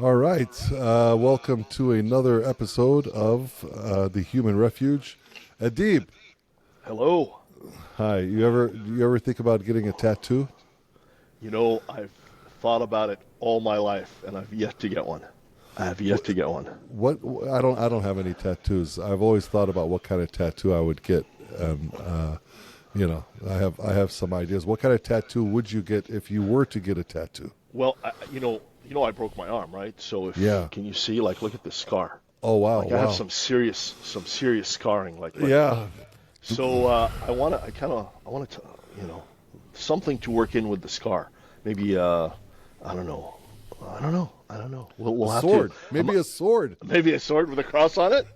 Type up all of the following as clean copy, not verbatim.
All right. Welcome to another episode of The Human Refuge. Adib, Hello. hi. You ever think about getting a tattoo? I've thought about it all my life, and I've yet to get one. I have yet to get one. What I don't have any tattoos. I've always thought about what kind of tattoo I would get. I have some ideas. What kind of tattoo would you get if you were to get a tattoo? Well, I broke my arm, right? So Yeah. can you see? Like, look at the scar. Oh wow, Like, I have wow. some serious scarring. Like, Yeah. so I want to, something to work in with the scar. Maybe, I don't know. I don't know. We'll A have sword. to. Maybe a sword. Maybe a sword with a cross on it.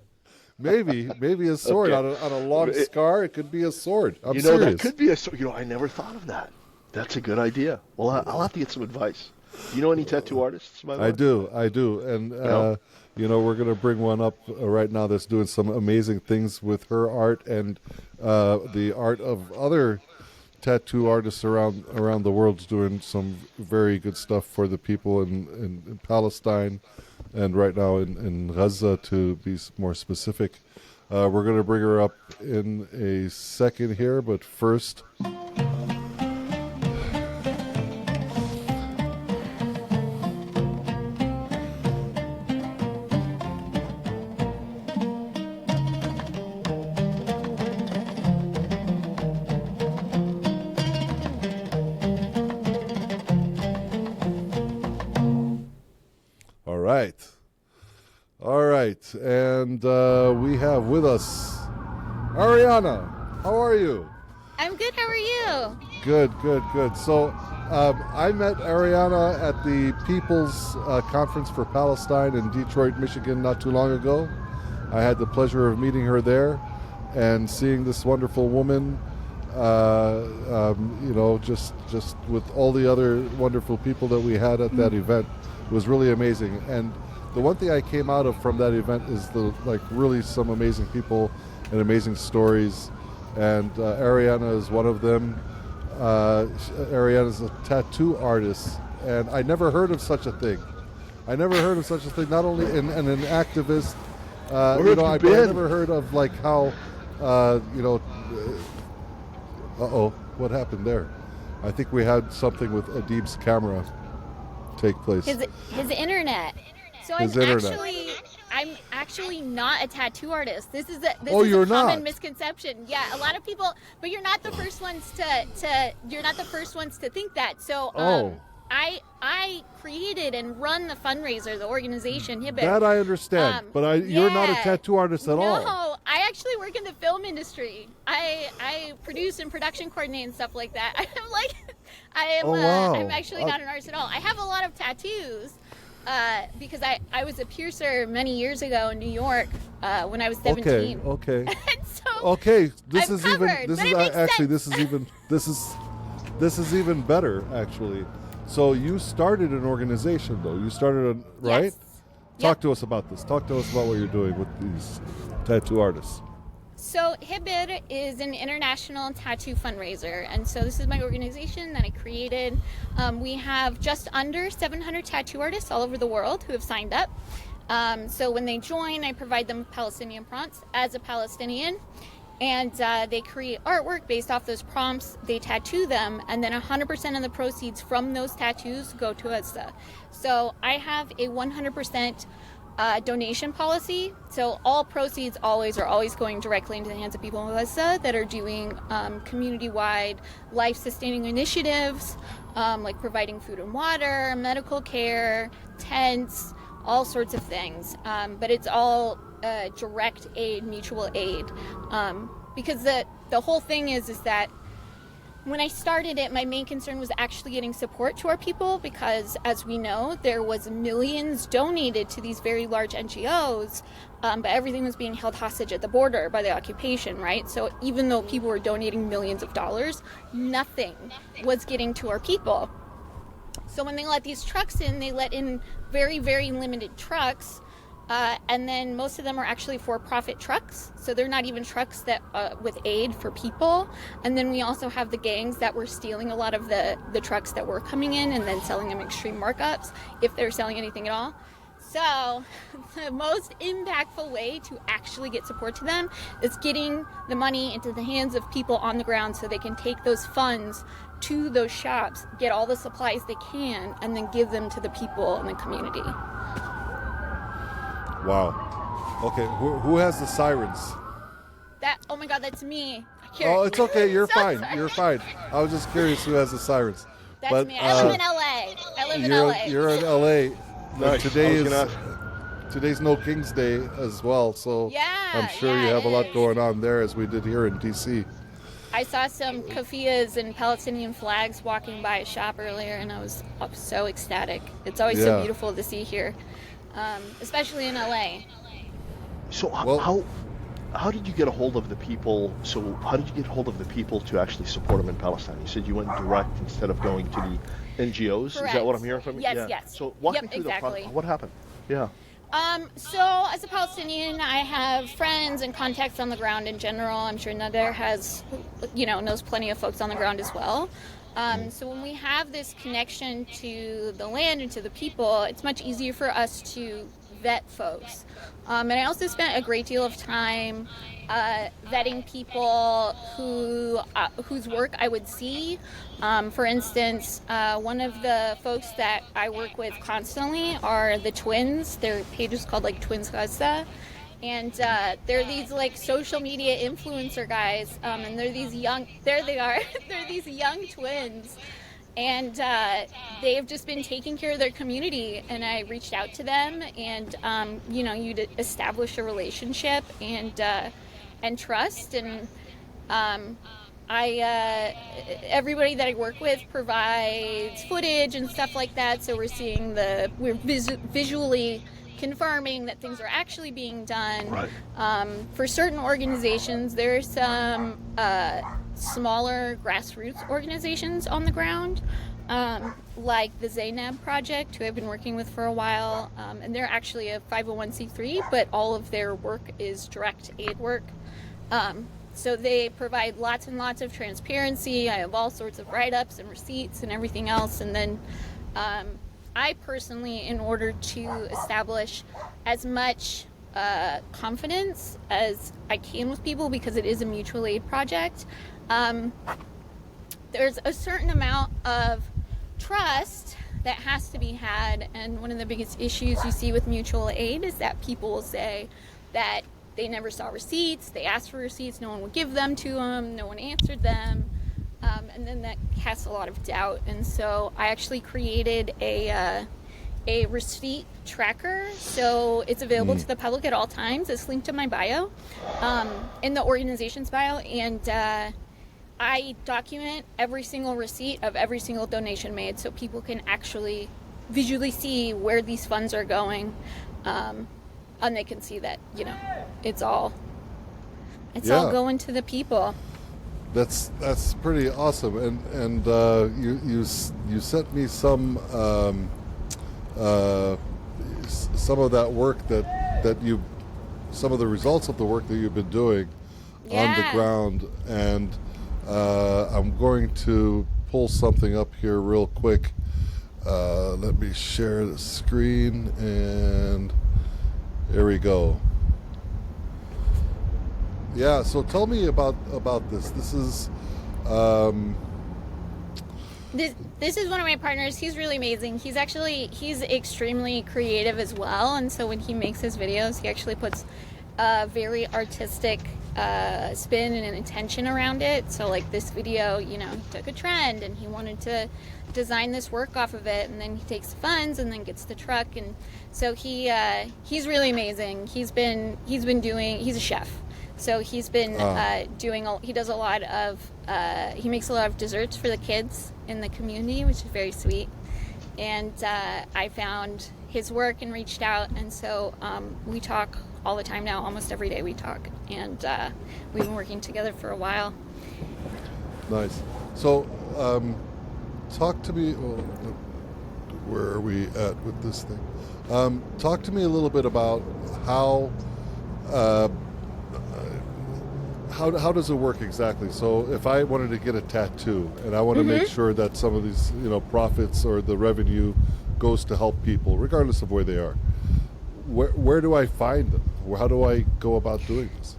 Maybe a sword Okay. on a long It- scar. It could be a sword. I'm That serious. could be a. I never thought of that. That's a good idea. Well, I'll have to get some advice. Do you know any tattoo artists, by the way? I do, and know? we're gonna bring one up right now that's doing some amazing things with her art and the art of other tattoo artists around the world, doing some very good stuff for the people in Palestine, and right now in Gaza, to be more specific. We're gonna bring her up in a second here, but first. All right. All right. And we have with us Ariana. How are you? I'm good. How are you? Good, good, good. So I met Ariana at the People's Conference for Palestine in Detroit, Michigan, not too long ago. I had the pleasure of meeting her there and seeing this wonderful woman, just with all the other wonderful people that we had at that event. It was really amazing. And the one thing I came out of from that event is really some amazing people and amazing stories. And Ariana is one of them. Ariana is a tattoo artist, and I never heard of such a thing. Not only an activist. Where have you I been? never heard of like how. What happened there? I think we had something with Adib's camera take place. His internet. So His internet. I'm actually not a tattoo artist. This is Oh, a you're common not? misconception. Yeah, a lot of people, but you're not the first ones to think that. So Oh. I created and run the Fundraiser, the organization Hibr. That I understand, but you're not a yeah. tattoo artist at all. No, I actually work in the film industry. I produce and production coordinate and stuff like that. Oh, wow. I'm actually not an artist at all. I have a lot of tattoos because I was a piercer many years ago in New York when I was 17. Okay. And so Okay. This I'm is covered, even. This but is it makes actually. sense. This is even better actually. So you started an organization though. You started right? Yes. Talk to us about this. Talk to us about what you're doing with these tattoo artists. So Hibr is an international tattoo fundraiser, and so this is my organization that I created. We have just under 700 tattoo artists all over the world who have signed up. So when they join, I provide them with Palestinian prompts as a Palestinian, and they create artwork based off those prompts. They tattoo them, and then 100% of the proceeds from those tattoos go to Gaza. So I have a 100% donation policy. So all proceeds are always going directly into the hands of people in Gaza that are doing community-wide life-sustaining initiatives, like providing food and water, medical care, tents, all sorts of things. But it's all direct aid, mutual aid. Because the whole thing is that when I started it, my main concern was actually getting support to our people because, as we know, there was millions donated to these very large NGOs, but everything was being held hostage at the border by the occupation, right? So even though people were donating millions of dollars, nothing was getting to our people. So when they let these trucks in, they let in very, very limited trucks And then most of them are actually for-profit trucks, so they're not even trucks that with aid for people. And then we also have the gangs that were stealing a lot of the trucks that were coming in and then selling them extreme markups, if they're selling anything at all. So the most impactful way to actually get support to them is getting the money into the hands of people on the ground so they can take those funds to those shops, get all the supplies they can, and then give them to the people in the community. Wow. Okay, who has the sirens? Oh my God, that's me. Oh, it's okay. You're So fine. sorry. You're fine. I was just curious who has the sirens. That's me. I live in LA. I live in LA. You're in LA. Nice. Today's No King's Day as well, so Yeah, I'm sure yeah, you have a it lot is. going on there, as we did here in DC. I saw some keffiyehs and Palestinian flags walking by a shop earlier, and I was so ecstatic. It's always so Yeah. beautiful to see here, especially in LA. So Well- how did you get a hold of the people? So how did you get a hold of the people to actually support them in Palestine? You said you went direct instead of going to the NGOs. Is that what I'm hearing from you? Yes, Yeah. yes. So walk Yep, me through exactly. what happened? Yeah. So as a Palestinian, I have friends and contacts on the ground in general. I'm sure Nader has, knows plenty of folks on the ground as well. So when we have this connection to the land and to the people, it's much easier for us to vet folks. And I also spent a great deal of time vetting people whose work I would see. For instance, one of the folks that I work with constantly are the twins. Their page is called Twins Gaza. And they're these social media influencer guys, and they're these young, there they are, they're these young twins. And they've just been taking care of their community, and I reached out to them, and you'd establish a relationship and trust, and everybody that I work with provides footage and stuff like that, so we're visually confirming that things are actually being done. Right. For certain organizations, there are some smaller grassroots organizations on the ground, like the Zainab Project, who I've been working with for a while, and they're actually a 501c3, but all of their work is direct aid work. So they provide lots and lots of transparency. I have all sorts of write-ups and receipts and everything else, and then I personally, in order to establish as much confidence as I can with people, because it is a mutual aid project, there's a certain amount of trust that has to be had, and one of the biggest issues you see with mutual aid is that people will say that they never saw receipts, they asked for receipts, no one would give them to them, no one answered them, and then that casts a lot of doubt. And so I actually created a receipt tracker, so it's available to the public at all times. It's linked to my bio, in the organization's bio, and I document every single receipt of every single donation made, so people can actually visually see where these funds are going, and they can see that it's all going to the people. That's pretty awesome, and you sent me some of that work some of the results of the work that you've been doing on the ground, and I'm going to pull something up here real quick. Let me share the screen, and there we go. Yeah, so tell me about this. This is This is one of my partners. He's really amazing. He's extremely creative as well, and so when he makes his videos, he actually puts a very artistic spin and an intention around it. So this video, he took a trend and he wanted to design this work off of it, and then he takes the funds and then gets the truck, and so he's really amazing. He's a chef. So he's been he does a lot of, he makes a lot of desserts for the kids in the community, which is very sweet. And I found his work and reached out, and so we talk all the time now, almost every day we talk. And we've been working together for a while. nice. So talk to me. where are we at with this thing? Talk to me a little bit about how how does it work exactly? So if I wanted to get a tattoo and I want to make sure that some of these, profits or the revenue goes to help people, regardless of where they are, where do I find them? How do I go about doing this?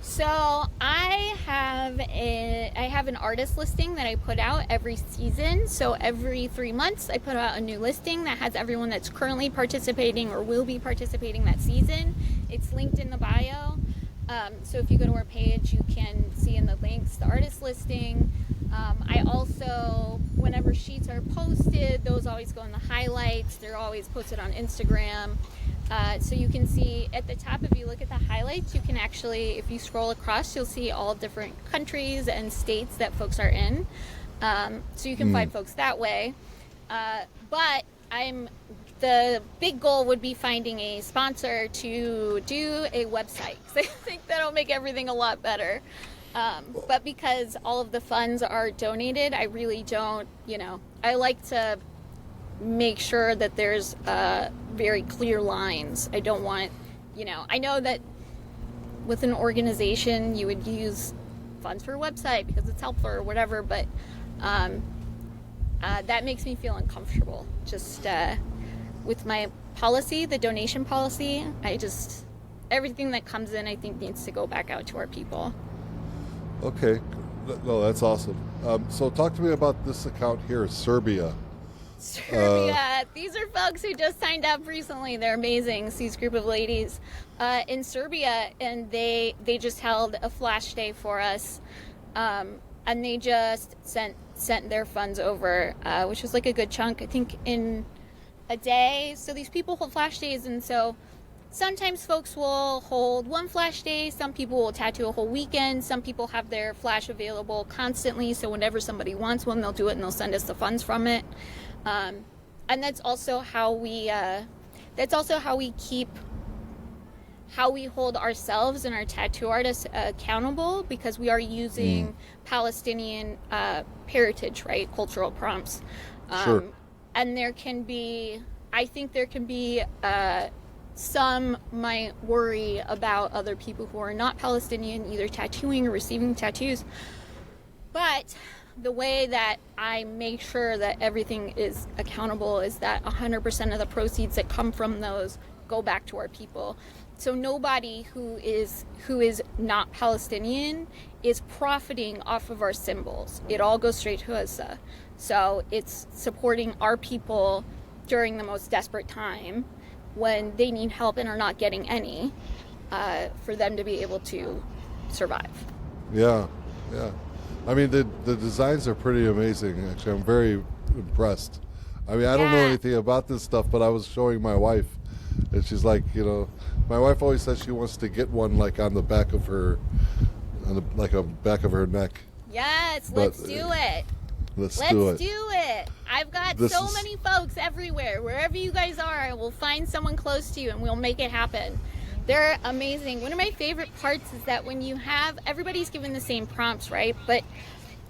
So I have an artist listing that I put out every season. So every 3 months I put out a new listing that has everyone that's currently participating or will be participating that season. It's linked in the bio. So if you go to our page, you can see in the links the artist listing. I also, whenever sheets are posted, those always go in the highlights. They're always posted on Instagram. So you can see at the top, if you look at the highlights, you can actually, if you scroll across, you'll see all different countries and states that folks are in. So you can find folks that way. But the big goal would be finding a sponsor to do a website. So I think that'll make everything a lot better. But because all of the funds are donated, I really don't, I like to make sure that there's very clear lines. I don't want, I know that with an organization you would use funds for a website because it's helpful or whatever, but that makes me feel uncomfortable. Just with my policy, the donation policy, everything that comes in I think needs to go back out to our people. Okay, no, that's awesome. So talk to me about this account here, Serbia. Serbia. These are folks who just signed up recently. They're amazing. It's these group of ladies in Serbia, and they just held a flash day for us, and they just sent their funds over, which was like a good chunk, I think, in a day. So these people hold flash days, and so sometimes folks will hold one flash day. Some people will tattoo a whole weekend. Some people have their flash available constantly, so whenever somebody wants one, they'll do it and they'll send us the funds from it. And that's also how we hold ourselves and our tattoo artists accountable, because we are using Palestinian heritage, right? Cultural prompts. Sure. And I think there can be some might worry about other people who are not Palestinian either tattooing or receiving tattoos. But the way that I make sure that everything is accountable is that 100% of the proceeds that come from those go back to our people. So nobody who is not Palestinian is profiting off of our symbols. It all goes straight to us. So it's supporting our people during the most desperate time when they need help and are not getting any, for them to be able to survive. Yeah. I mean, the designs are pretty amazing. Actually, I'm very impressed. I mean, I don't know anything about this stuff, but I was showing my wife, and she's like, my wife always says she wants to get one like on the back of her, back of her neck. Yes, let's do it. Let's do it. I've got many folks everywhere. Wherever you guys are, I will find someone close to you and we'll make it happen. They're amazing. One of my favorite parts is that when you have, everybody's given the same prompts, right? But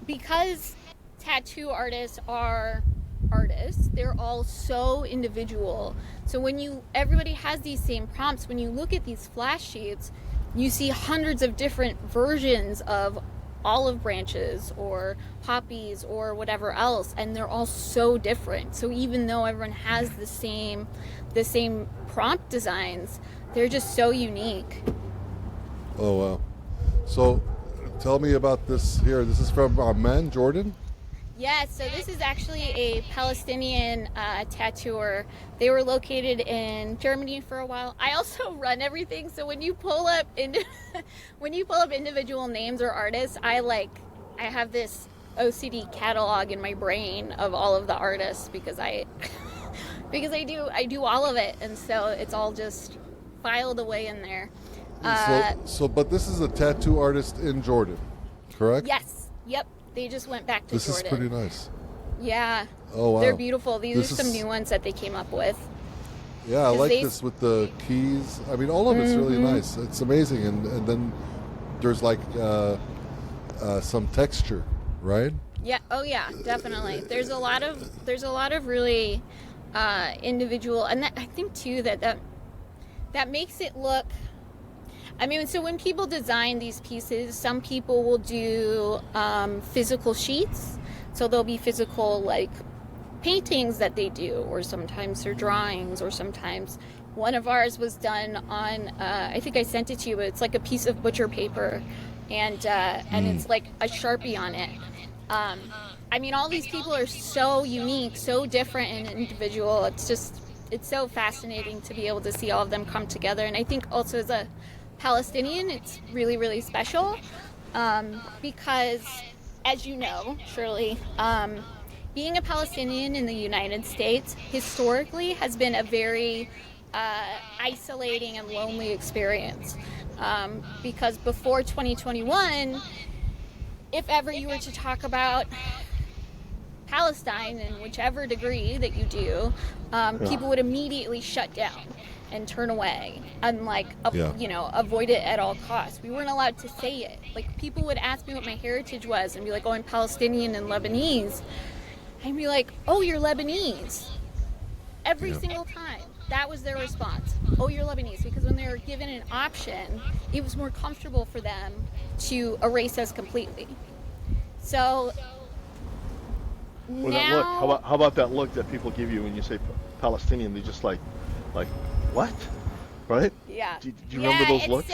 because tattoo artists are artists, they're all so individual. So when everybody has these same prompts, when you look at these flash sheets, you see hundreds of different versions of olive branches or poppies or whatever else, and they're all so different. So even though everyone has the same prompt designs, they're just so unique. Oh wow. So tell me about this here. This is from Amman, Jordan? Yes, so this is actually a Palestinian tattooer. They were located in Germany for a while. I also run everything, so when you pull up individual names or artists, I have this OCD catalog in my brain of all of the artists because I do all of it, and so it's all just filed away in there. But this is a tattoo artist in Jordan, correct? Yes. Yep. They just went back to Jordan. This is pretty nice. Yeah. Oh, wow. They're beautiful. These are some new ones that they came up with. Yeah, I like this with the keys. I mean, all of it's really nice. It's amazing. And then there's some texture, right? Yeah. Oh, yeah, definitely. There's a lot of really individual, and I think too that makes it look. I mean, so when people design these pieces, some people will do physical sheets, so there'll be physical like paintings that they do, or sometimes they're drawings, or sometimes one of ours was done on. I think I sent it to you, but it's like a piece of butcher paper, and it's like a Sharpie on it. I mean, all these people are so unique, so different and individual. It's so fascinating to be able to see all of them come together. And I think also as a Palestinian, it's really, really special because, as you know, surely, being a Palestinian in the United States historically has been a very isolating and lonely experience. Because before 2021, if ever you were to talk about Palestine in whichever degree that you do, people would immediately shut down and turn away and avoid it at all costs. We weren't allowed to say it. Like, people would ask me what my heritage was and be like, oh, I'm Palestinian and Lebanese. I'd be like, oh, you're Lebanese. Every single time. That was their response. Oh, you're Lebanese. Because when they were given an option, it was more comfortable for them to erase us completely. So Well, now, that look. How about that look that people give you when you say Palestinian? They just like, what? Right? yeah. Do you remember those looks?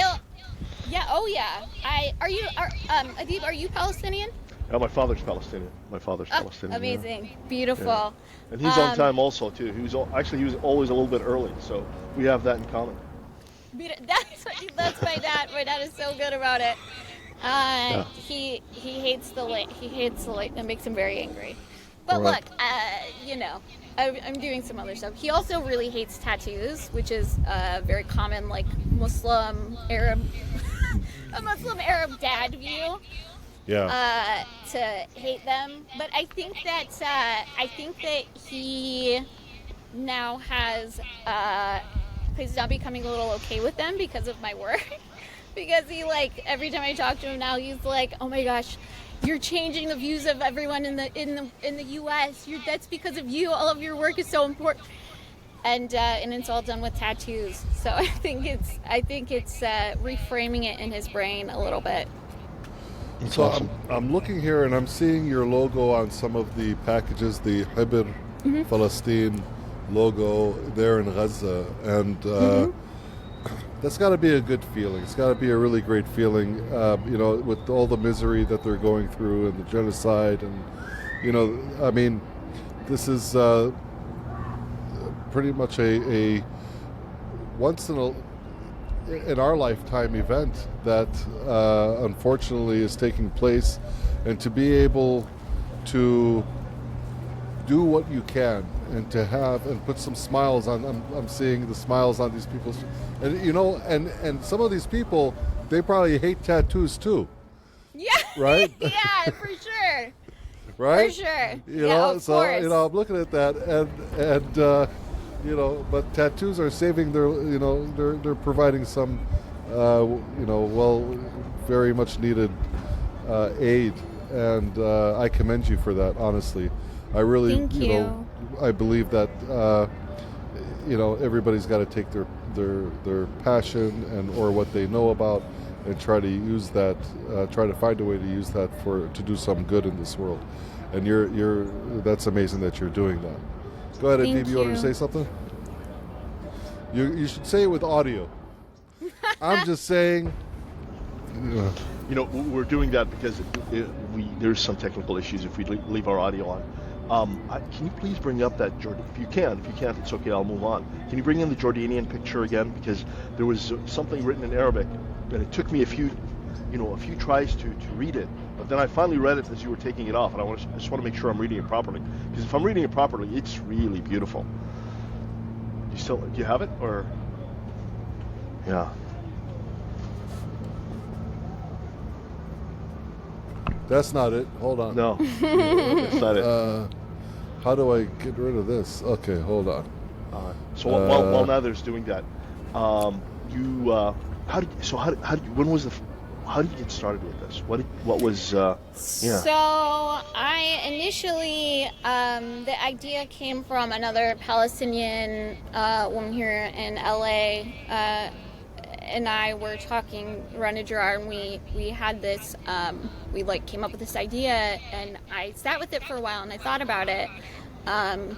Oh yeah. Adib, are you Palestinian? Yeah, my father's Palestinian. Palestinian. Amazing. Yeah. Beautiful. Yeah. And he's on time also too. He was always a little bit early, so we have that in common. That's my dad. My dad is so good about it. He hates the late. He hates the late. That makes him very angry. But Right. look, I'm doing some other stuff. He also really hates tattoos, which is very common, like Muslim Arab, a Muslim Arab dad view. Yeah. To hate them, but I think that he now has he's now becoming a little okay with them because of my work. Because he, like, every time I talk to him now, he's like, oh my gosh, you're changing the views of everyone in the U.S. That's because of you. All of your work is so important. And it's all done with tattoos. So I think it's reframing it in his brain a little bit. So awesome. I'm looking here and I'm seeing your logo on some of the packages, the Hibr Falastin logo there in Gaza, and that's got to be a good feeling. It's got to be a really great feeling, with all the misery that they're going through and the genocide, and I mean, this is pretty much a once in our lifetime event that unfortunately is taking place, and to be able to do what you can and to have and put some smiles on. I'm seeing the smiles on these people's, and and some of these people, they probably hate tattoos too. Yeah. Right. Yeah, for sure. Right. For sure. Of course. I'm looking at that and. But tattoos are saving their, they're providing some, very much needed aid, and I commend you for that. Honestly, I really, Thank you. I believe that, everybody's got to take their passion and or what they know about and try to use that, try to find a way to use that to do some good in this world, and that's amazing that you're doing that. Go ahead, Adib, you want to say something? You should say it with audio. I'm just saying. We're doing that because there's some technical issues if we leave our audio on. Can you please bring up that Jordan? If you can't, it's okay. I'll move on. Can you bring in the Jordanian picture again? Because there was something written in Arabic, and it took me a few tries to read it. But then I finally read it as you were taking it off, and I just want to make sure I'm reading it properly. Because if I'm reading it properly, it's really beautiful. Do you have it, or? Yeah. That's not it. Hold on. No, that's not it. How do I get rid of this? Okay, hold on. So while Nather's doing that, when was how did you get started with this? What was yeah? So I initially, the idea came from another Palestinian woman here in LA, and I were talking, Rana Gerard, and we had this, we like came up with this idea, and I sat with it for a while, and I thought about it, and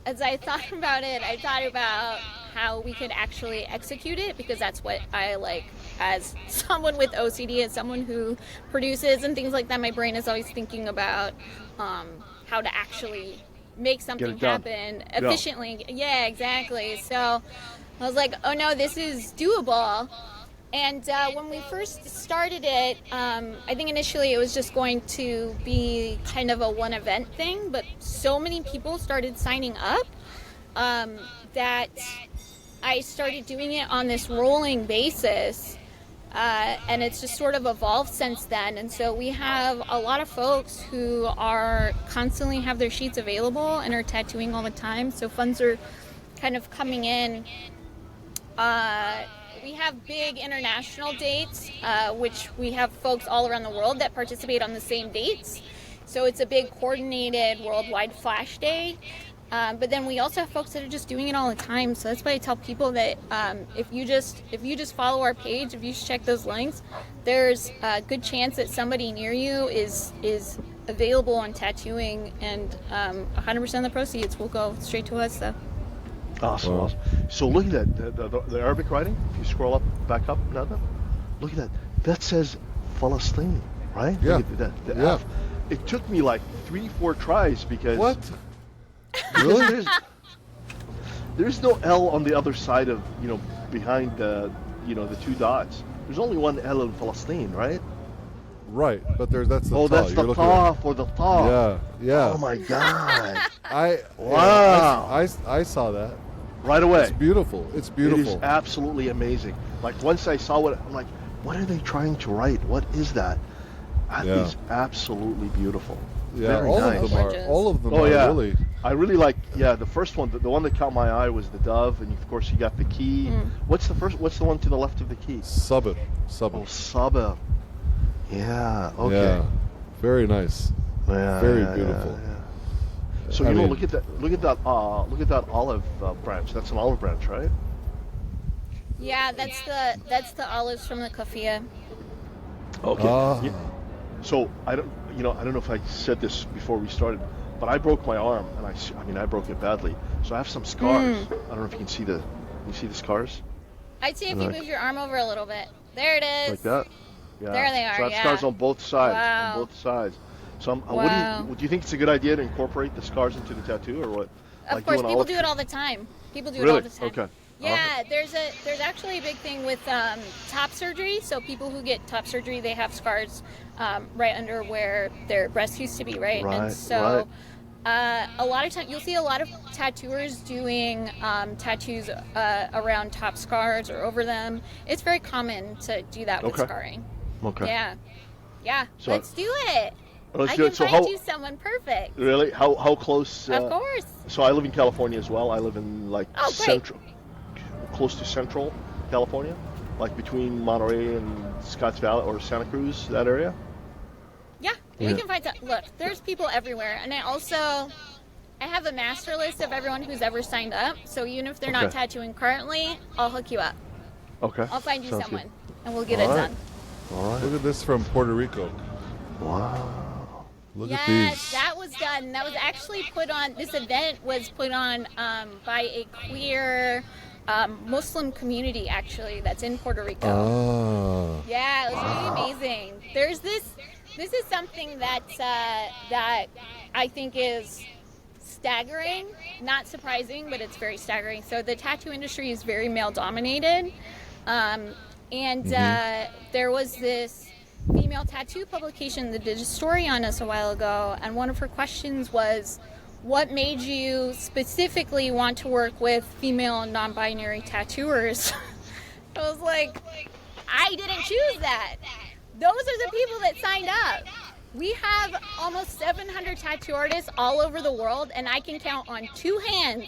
as I thought about it, I thought about how we could actually execute it, because that's what I like as someone with OCD, as someone who produces and things like that. My brain is always thinking about how to actually make something happen efficiently. Yeah, exactly. So I was like, oh no, this is doable. And when we first started it, I think initially it was just going to be kind of a one event thing, but so many people started signing up that I started doing it on this rolling basis, and it's just sort of evolved since then. And so we have a lot of folks who are constantly have their sheets available and are tattooing all the time. So funds are kind of coming in. We have big international dates, which we have folks all around the world that participate on the same dates. So it's a big coordinated worldwide flash day. But then we also have folks that are just doing it all the time. So that's why I tell people that if you just follow our page, if you check those links, there's a good chance that somebody near you is available on tattooing, and 100% of the proceeds will go straight to us. So. Awesome, Wow. awesome. So look at that, the Arabic writing. If you scroll up, back up, Nada, look at that. That says Palestine, right? Yeah. Look at that, the Yeah. F. It took me like 3-4 tries because What? Really? there's no L on the other side of, behind the, the two dots. There's only one L in Palestine, right? Right, but that's the Oh, ta. that's You're the looking ta for the ta. Yeah, yeah. Oh my God. Wow. Wow. I saw that. Right away. It's beautiful. It's It beautiful. is absolutely amazing. Like once I saw what, I'm like, what are they trying to write? What is that? That Yeah. is absolutely beautiful. Yeah, Very all nice. of them are. Gorgeous. All of them Oh are yeah, really. I really like. Yeah, the first one, the one that caught my eye was the dove, and of course you got the key. What's the first? What's the one to the left of the key? Sabr. Oh, Sabr. Sabah. Yeah. Okay. Yeah. Very nice. Yeah, Very yeah, beautiful. yeah, yeah. So I mean- look at that. Look at that olive branch. That's an olive branch, right? Yeah, that's the olives from the kafia. Okay. Ah. Yeah. So I don't know if I said this before we started, but I broke my arm, and I broke it badly. So I have some scars. I don't know if you can see the scars I'd say if you Right. move your arm over a little bit. There it is. like that. Yeah. There they are, So I have yeah. scars on both sides. Wow. On both sides. So Wow. do you think it's a good idea to incorporate the scars into the tattoo, or what? Of Like course, do an people olive do tree? it all the time. People do it Really? all the time. Okay. Yeah, there's actually a big thing with top surgery. So people who get top surgery, they have scars right under where their breast used to be, right? Right, And so a lot of times you'll see a lot of tattooers doing tattoos around top scars or over them. It's very common to do that with Okay. scarring. Okay. Yeah. So- Let's do it. Let's I do can it. So find how you someone perfect. really how close? Of course. So I live in California as well. I live in like Oh, great. central, close to central California, like between Monterey and Scotts Valley or Santa Cruz, that area. Yeah, Yeah. we can find some. Look, there's people everywhere, and I have a master list of everyone who's ever signed up. So even if they're not Okay. tattooing currently, I'll hook you up. Okay. I'll find you Sounds someone, good. and we'll get All it right. done. All right. Look at this from Puerto Rico. Wow. Look Yes, at these. that was done. That was actually put on. This event was put on by a queer Muslim community, actually, that's in Puerto Rico. Ah. Yeah, it was really amazing. There's this. This is something that that I think is staggering. Not surprising, but it's very staggering. So the tattoo industry is very male dominated, and there was this female tattoo publication that did a story on us a while ago, and one of her questions was, what made you specifically want to work with female and non-binary tattooers? I was like, I didn't choose that. Those are the people that signed up. We have almost 700 tattoo artists all over the world, and I can count on two hands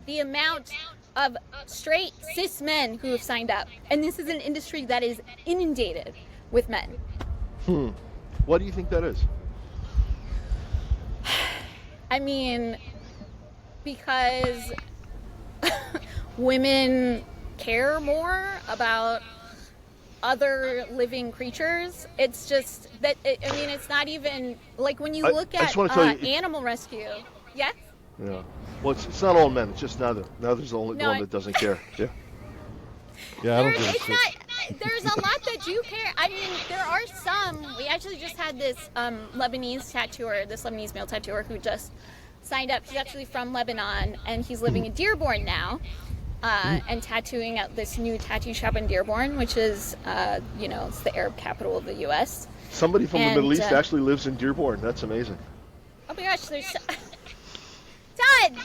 the amount of straight cis men who have signed up, and this is an industry that is inundated with men. What do you think that is? I mean, because women care more about other living creatures. It's just that, I mean, it's not even, like when you look at animal rescue. Yes? Yeah. Well, it's not all men. It's just now there's only one that doesn't care. Yeah. Yeah, I don't give a shit. There's a lot that do care. I mean, there are some. We actually just had this Lebanese tattooer, this Lebanese male tattooer who just signed up. He's actually from Lebanon, and he's living in Dearborn now, and tattooing at this new tattoo shop in Dearborn, which is, it's the Arab capital of the U.S. Somebody from the Middle East actually lives in Dearborn. That's amazing. Oh my gosh, there's tons!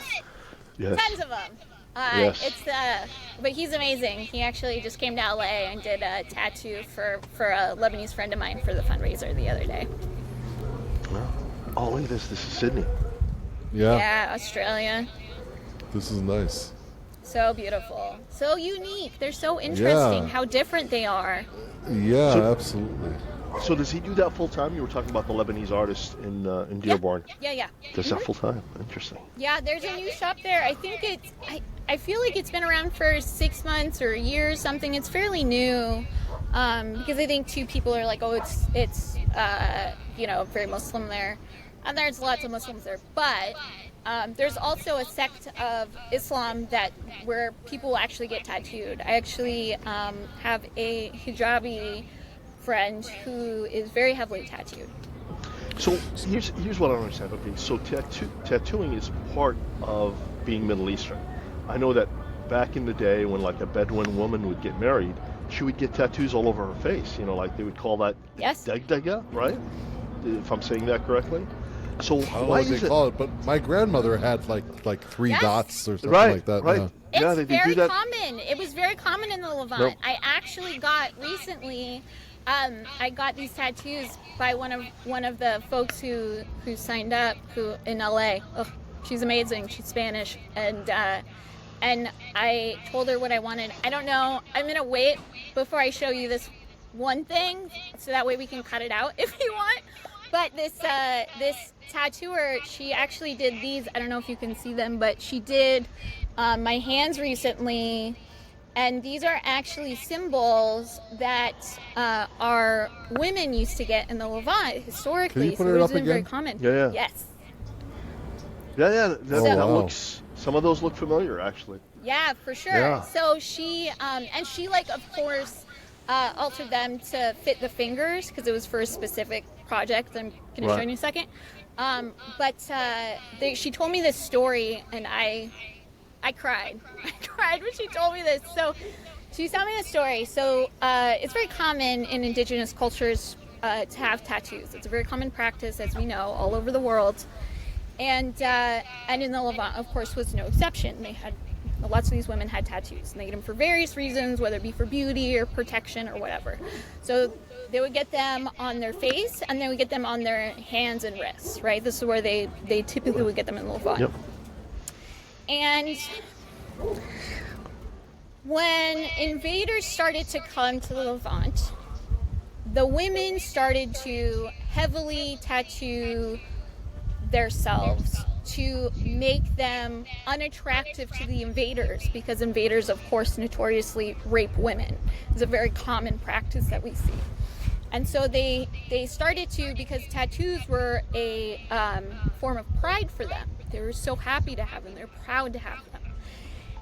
Yes. Tons of them. Yes. But he's amazing. He actually just came to LA and did a tattoo for a Lebanese friend of mine for the fundraiser the other day. Oh, look at this. This is Sydney. Yeah. Yeah, Australia. This is nice. So beautiful. So unique. They're so interesting how different they are. Yeah, absolutely. So does he do that full time? You were talking about the Lebanese artist in Dearborn. Yeah. Does that full time? Interesting. Yeah, there's a new shop there. I think I feel like it's been around for 6 months or a year or something. It's fairly new, because I think two people are like, oh, it's very Muslim there, and there's lots of Muslims there. But there's also a sect of Islam where people actually get tattooed. I actually have a hijabi friend who is very heavily tattooed. So here's what I don't understand. Okay, so tattooing is part of being Middle Eastern. I know that back in the day when like a Bedouin woman would get married, she would get tattoos all over her face. Like they would call that degdega, right? If I'm saying that correctly. So I don't know why what they call it, but my grandmother had like 3 dots or something like that. Right. It's they very do that. common. It was very common in the Levant. Nope. I actually got recently. I got these tattoos by one of the folks who signed up in LA. Oh, she's amazing. She's Spanish, and I told her what I wanted. I don't know. I'm gonna wait before I show you this one thing, so that way we can cut it out if you want. But this tattooer, she actually did these. I don't know if you can see them, but she did my hands recently. And these are actually symbols that our women used to get in the Levant historically. Can you put it up again? Very common. Yeah. Yes. Yeah. That looks. Some of those look familiar, actually. Yeah, for sure. Yeah. So she like, of course, altered them to fit the fingers because it was for a specific project. I'm going to show you in a second. But she told me this story, and I cried. I cried when she told me this. So she told me this story. So it's very common in indigenous cultures to have tattoos. It's a very common practice, as we know, all over the world. And in the Levant, of course, was no exception. Lots of these women had tattoos, and they get them for various reasons, whether it be for beauty or protection or whatever. So they would get them on their face, and they would get them on their hands and wrists, right? This is where they typically would get them in the Levant. Yep. And when invaders started to come to the Levant, the women started to heavily tattoo themselves to make them unattractive to the invaders, because invaders, of course, notoriously rape women. It's a very common practice that we see. And so they started to, because tattoos were a form of pride for them. They were so happy to have them. They're proud to have them.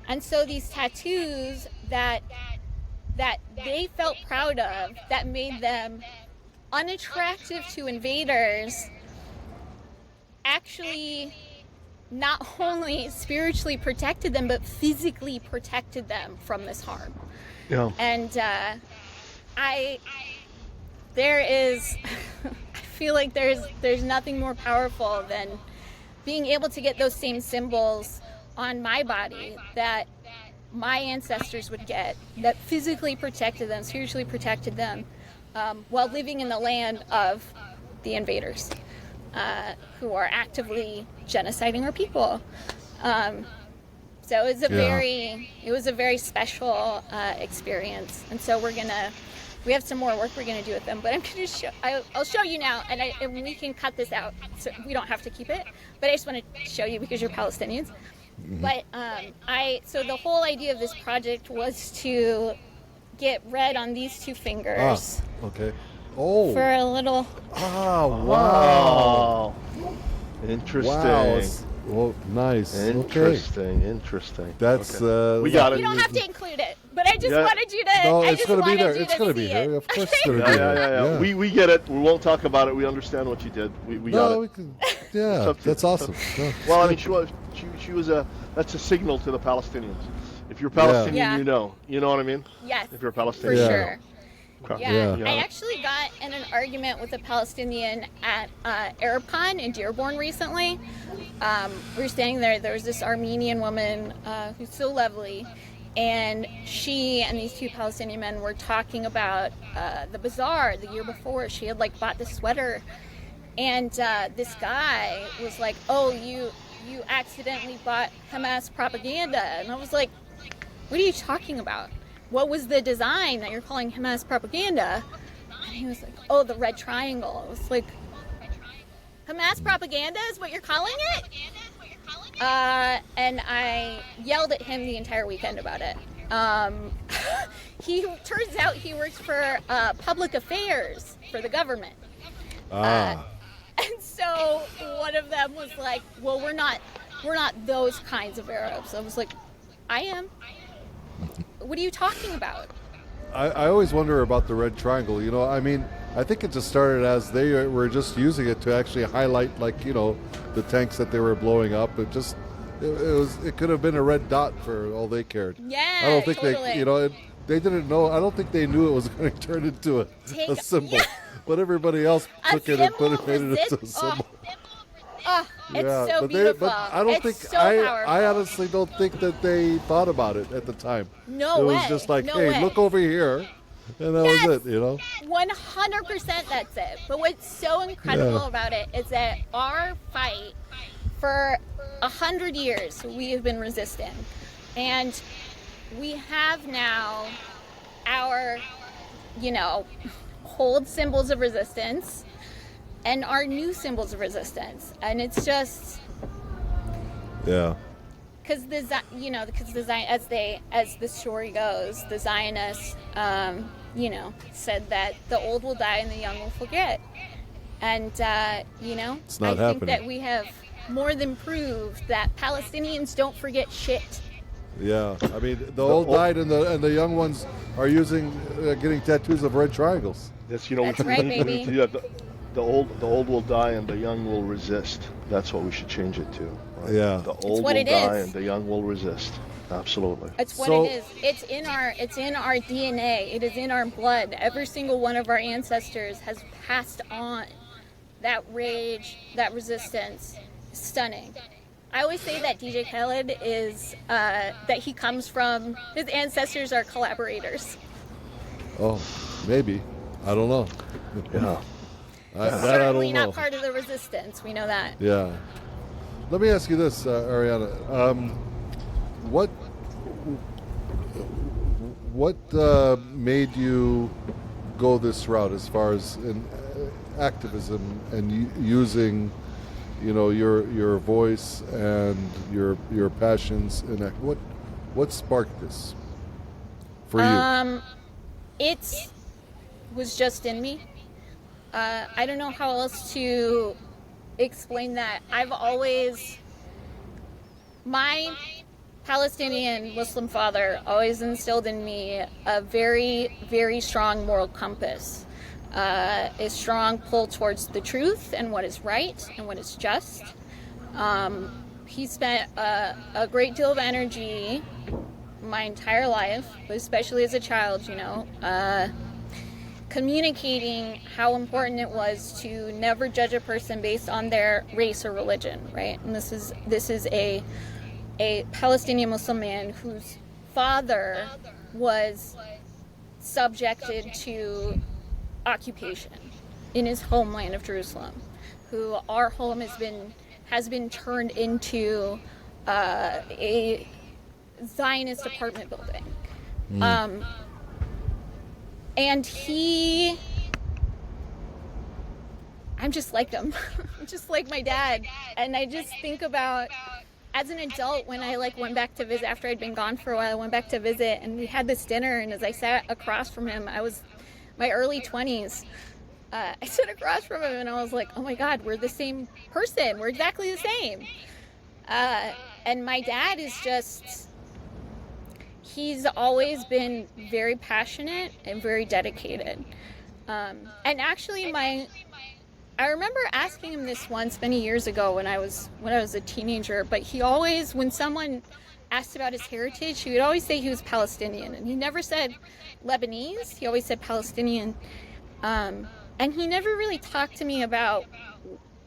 And so these tattoos that they felt proud of, that made them unattractive to invaders, actually not only spiritually protected them, but physically protected them from this harm. Yeah. And I feel like there's nothing more powerful than being able to get those same symbols on my body that my ancestors would get, that physically protected them, spiritually protected them, while living in the land of the invaders, who are actively genociding our people. So it was a very special experience. And so we have some more work we're gonna do with them. But I'm gonna I'll show you now, and we can cut this out, so we don't have to keep it. But I just want to show you because you're Palestinians. Mm-hmm. But so the whole idea of this project was to get red on these two fingers. Ah, okay. Oh. For a little. Ah, wow. Interesting. Wow. Well, nice. Interesting. That's we got it. You don't have to include it, but I just wanted you to. No, it's going to be there. It's going to be here. Of course, it's going to be there. Yeah. We get it. We won't talk about it. We understand what you did. We got it. We can, yeah, that's awesome. No, well, I mean, she was that's a signal to the Palestinians. If you're Palestinian, you know what I mean. Yes. If you're a Palestinian, for sure. Yeah. I actually got in an argument with a Palestinian at ArabCon in Dearborn recently. We were standing there. There was this Armenian woman who's so lovely, and she and these two Palestinian men were talking about the bazaar the year before. She had bought this sweater, and this guy was like, "Oh, you accidentally bought Hamas propaganda," and I was like, "What are you talking about? What was the design that you're calling Hamas propaganda?" And he was like, "Oh, the red triangle." I was like, "Hamas propaganda is what you're calling it?" And I yelled at him the entire weekend about it. He turns out he works for public affairs for the government. And so one of them was like, "Well, we're not those kinds of Arabs." I was like, "I am. What are you talking about?" I always wonder about the red triangle. I mean, I think it just started as they were just using it to actually highlight, the tanks that they were blowing up. It could have been a red dot for all they cared. Yeah, I don't think totally. they didn't know. I don't think they knew it was going to turn into a symbol. Yeah. But everybody else took it and made it into a symbol. It's so beautiful. But I don't think so powerful. I honestly don't think that they thought about it at the time. No way. way. It was just like, no hey, way. look over here, and that was it. 100% that's it. But what's so incredible about it is that our fight for 100 years we have been resisting, and we have now our, old symbols of resistance and our new symbols of resistance, and it's just because as the story goes, the Zionists said that the old will die and the young will forget, and it's not I think happening. that we have more than proved that Palestinians don't forget shit. Yeah, I mean, the old died and the young ones are getting tattoos of red triangles. That's right, baby. Yeah, the old will die and the young will resist. That's what we should change it to. Right? Yeah, the old will die and the young will resist. Absolutely. It's what it is. It's in our DNA. It is in our blood. Every single one of our ancestors has passed on that rage, that resistance. Stunning. I always say that DJ Khaled is that he comes from, his ancestors are collaborators. Oh, maybe. I don't know. Yeah. Certainly I don't know. not part of the resistance. We know that. Yeah. Let me ask you this, Ariana. What made you go this route as far as in activism and using, your voice and your passions and what sparked this for you? It was just in me. I don't know how else to explain that. My Palestinian Muslim father always instilled in me a very, very strong moral compass, a strong pull towards the truth and what is right and what is just. He spent a great deal of energy my entire life, but especially as a child, communicating how important it was to never judge a person based on their race or religion, right? And this is a Palestinian Muslim man whose father was subjected to occupation in his homeland of Jerusalem, who our home has been turned into a Zionist apartment building. Mm. And I'm just like him. I'm just like my dad. And I just think about, as an adult, when I went back to visit after I'd been gone for a while, I went back to visit and we had this dinner, and as I sat across from him, I was my early 20s. I sat across from him and I was like, oh my God, we're the same person. We're exactly the same. And my dad is just, he's always been very passionate and very dedicated. And actually I remember asking him this once many years ago when I was a teenager, but he always, when someone asked about his heritage, he would always say he was Palestinian, and he never said Lebanese. He always said Palestinian. And he never really talked to me about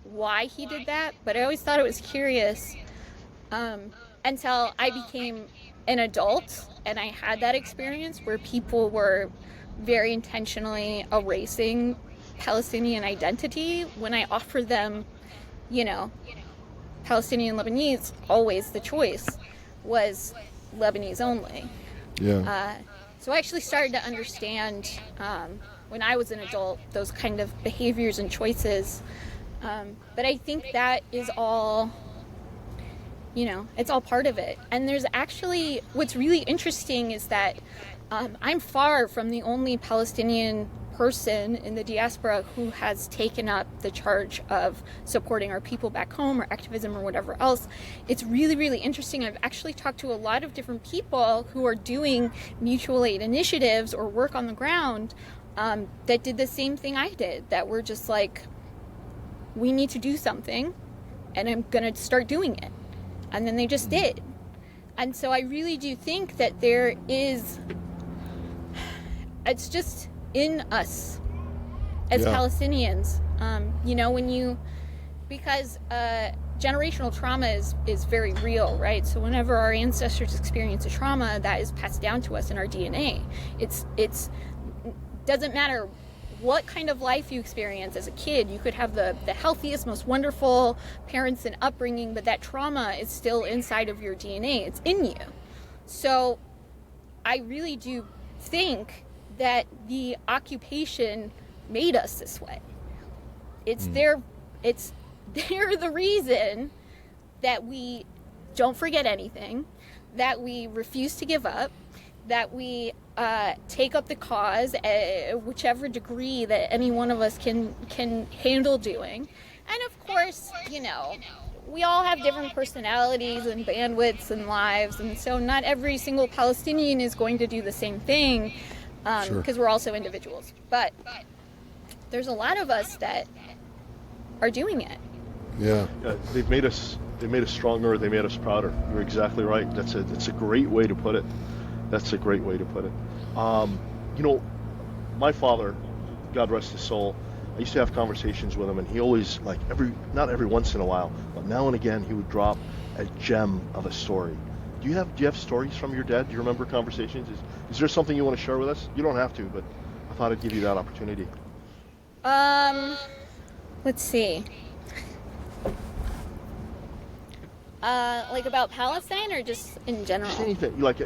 why he did that, but I always thought it was curious until I became an adult and I had that experience where people were very intentionally erasing Palestinian identity when I offered them, Palestinian Lebanese. Always the choice was Lebanese only. Yeah. So I actually started to understand when I was an adult those kind of behaviors and choices. But I think that is all, it's all part of it. And there's actually, what's really interesting is that I'm far from the only Palestinian person in the diaspora who has taken up the charge of supporting our people back home or activism or whatever else. It's really, really interesting. I've actually talked to a lot of different people who are doing mutual aid initiatives or work on the ground that did the same thing I did, that were just like, we need to do something and I'm going to start doing it. And then they just did. And so I really do think that it's just in us as Palestinians, because generational trauma is very real, right? So whenever our ancestors experience a trauma, that is passed down to us in our DNA. It's doesn't matter what kind of life you experience as a kid. You could have the healthiest, most wonderful parents and upbringing, but that trauma is still inside of your DNA. It's in you. So I really do think that the occupation made us this way. They're the reason that we don't forget anything, that we refuse to give up, that we take up the cause, whichever degree that any one of us can handle doing. And of course, we all have different personalities and bandwidths and lives, and so not every single Palestinian is going to do the same thing, because we're also individuals. But there's a lot of us that are doing it. Yeah. They've made us stronger. They made us prouder. You're exactly right. That's a great way to put it. That's a great way to put it. My father, God rest his soul, I used to have conversations with him, and he always, not every once in a while, but now and again, he would drop a gem of a story. Do you have stories from your dad? Do you remember conversations? Is there something you want to share with us? You don't have to, but I thought I'd give you that opportunity. Let's see. About Palestine, or just in general? Just anything, like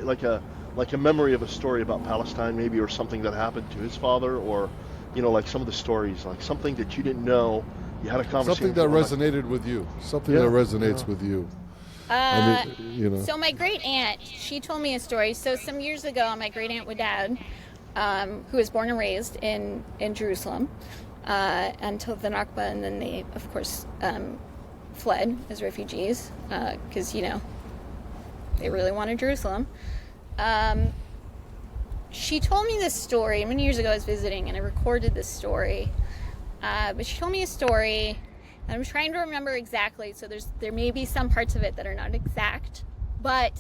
a memory of a story about Palestine, maybe, or something that happened to his father, or some of the stories, like something that you didn't know. You had a conversation. Something that resonated with you. Something that resonates with you. So my great aunt, she told me a story. So some years ago, my great aunt with dad, who was born and raised in Jerusalem until the Nakba, and then they, of course, fled as refugees because they really wanted Jerusalem. She told me this story many years ago. I was visiting and I recorded this story, but she told me a story. I'm trying to remember exactly, so there may be some parts of it that are not exact, but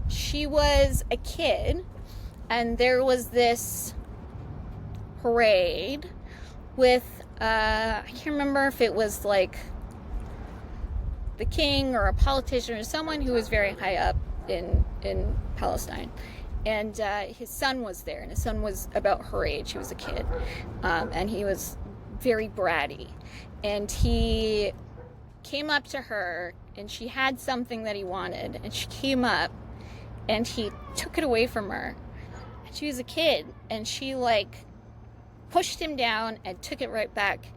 she was a kid, and there was this parade with I can't remember if it was like the king or a politician or someone who was very high up in Palestine. And his son was there, and his son was about her age. He was a kid, and he was very bratty. And he came up to her, and she had something that he wanted, and she came up, and he took it away from her. And she was a kid, and she like pushed him down and took it right back.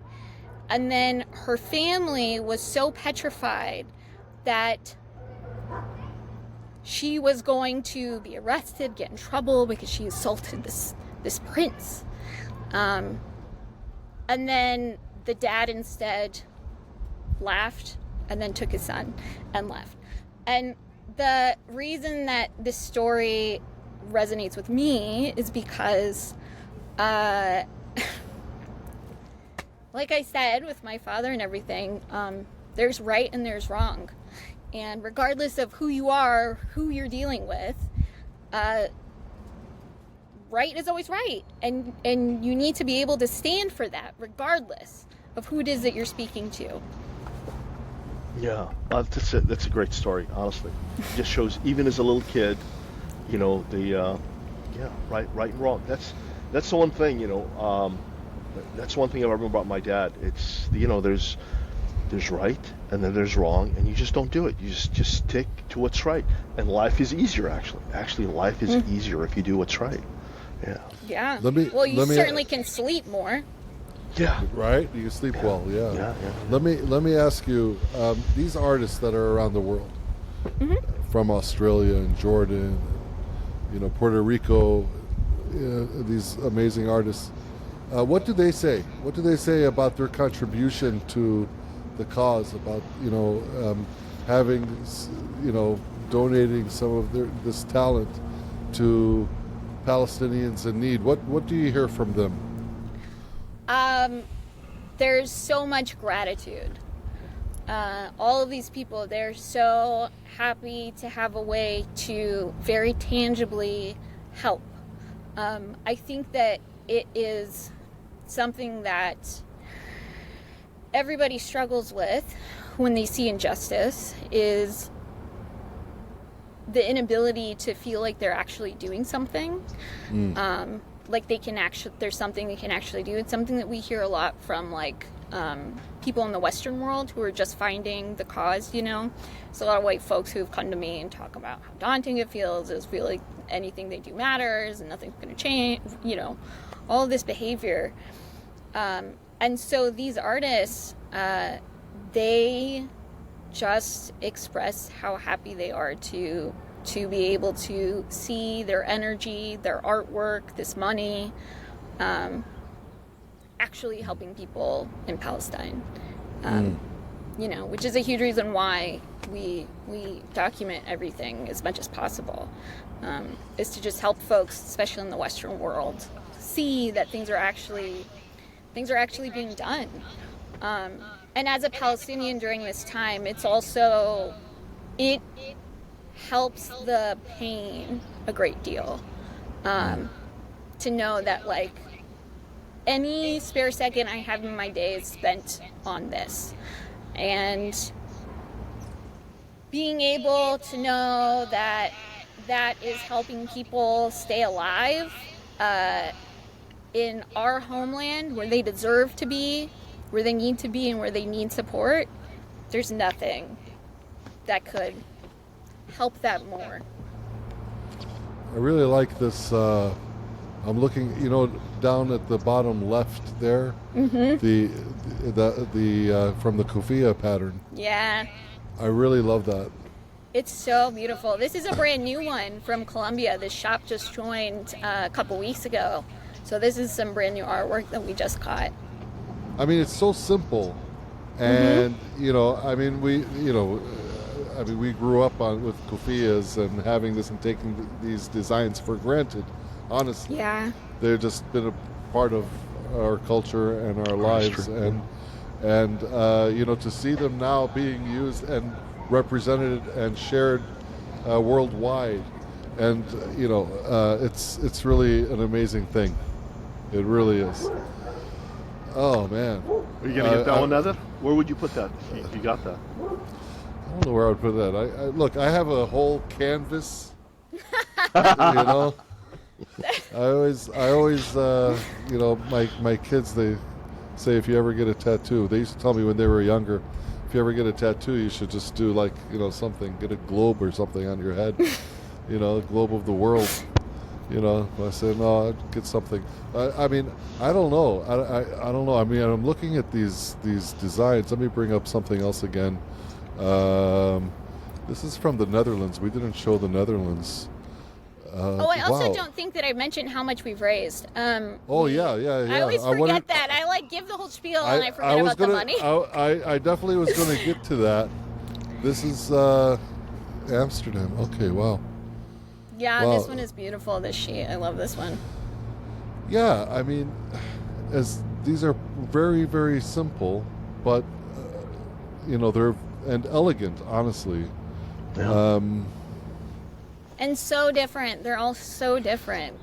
And then her family was so petrified that she was going to be arrested, get in trouble because she assaulted this prince. And then the dad instead laughed and then took his son and left. And the reason that this story resonates with me is because, like I said, with my father and everything, there's right and there's wrong. And regardless of who you are, who you're dealing with, right is always right. And you need to be able to stand for that, regardless of who it is that you're speaking to. Yeah, that's a great story, honestly. It just shows, even as a little kid, you know, right and wrong. That's the one thing, you know, that's one thing I remember about my dad. It's, you know, there's right and then there's wrong, and you just don't do it. You just stick to what's right. And life is easier, actually. Actually, life is easier if you do what's right. Yeah. Yeah. You certainly can sleep more. Yeah. Right? You can sleep well, yeah. Yeah. Let me ask you, these artists that are around the world, from Australia and Jordan, you know, Puerto Rico, these amazing artists, what do they say? What do they say about their contribution to the cause, about, you know, having, you know, donating some of this talent to Palestinians in need? What do you hear from them? There's so much gratitude. All of these people, they're so happy to have a way to very tangibly help. I think that it is something that everybody struggles with when they see injustice, is the inability to feel like they're actually doing something. Like there's something they can actually do. It's something that we hear a lot from like people in the Western world who are just finding the cause, you know. There's a lot of white folks who've come to me and talk about how daunting it feels, is feel like anything they do matters and nothing's going to change, you know, all of this behavior. And so these artists, they just express how happy they are to be able to see their energy, their artwork, this money, actually helping people in Palestine. You know, which is a huge reason why we document everything as much as possible, is to just help folks, especially in the Western world, see that things are actually being done. And as a Palestinian during this time, it helps the pain a great deal, to know that like any spare second I have in my day is spent on this, and being able to know that that is helping people stay alive in our homeland where they deserve to be, where they need to be, and where they need support. There's nothing that could help that more. I really like this. I'm looking, you know, down at the bottom left there, the from the kufiya pattern. Yeah. I really love that. It's so beautiful. This is a brand new one from Colombia. This shop just joined a couple weeks ago. So this is some brand new artwork that we just caught. I mean, it's so simple, and you know, I mean, we grew up with kufiyas and having this and taking these designs for granted. Honestly, yeah, they've just been a part of our culture and our lives, and you know, to see them now being used and represented and shared worldwide, and you know, it's really an amazing thing. It really is. Oh man! Are you gonna get that one, Nether? Where would you put that? You got that? I don't know where I would put that. I look. I have a whole canvas. You know. I always, you know, my kids, they say if you ever get a tattoo, they used to tell me when they were younger, if if you ever get a tattoo, you should just do like, something, get a globe or something on your head, a globe of the world. I said, no, I'd get something. I mean, I don't know. I don't know. I mean, I'm looking at these designs. Let me bring up something else again. This is from the Netherlands. We didn't show the Netherlands. I also wow. don't think that I mentioned how much we've raised. Yeah. I always forget that. I give the whole spiel and I forget about the money. I definitely was going to get to that. This is Amsterdam. Okay, wow. Yeah, wow. This one is beautiful, this sheet. I love this one. Yeah, I mean, these are very, very simple, but, they're and elegant, honestly. Yeah. And so different. They're all so different.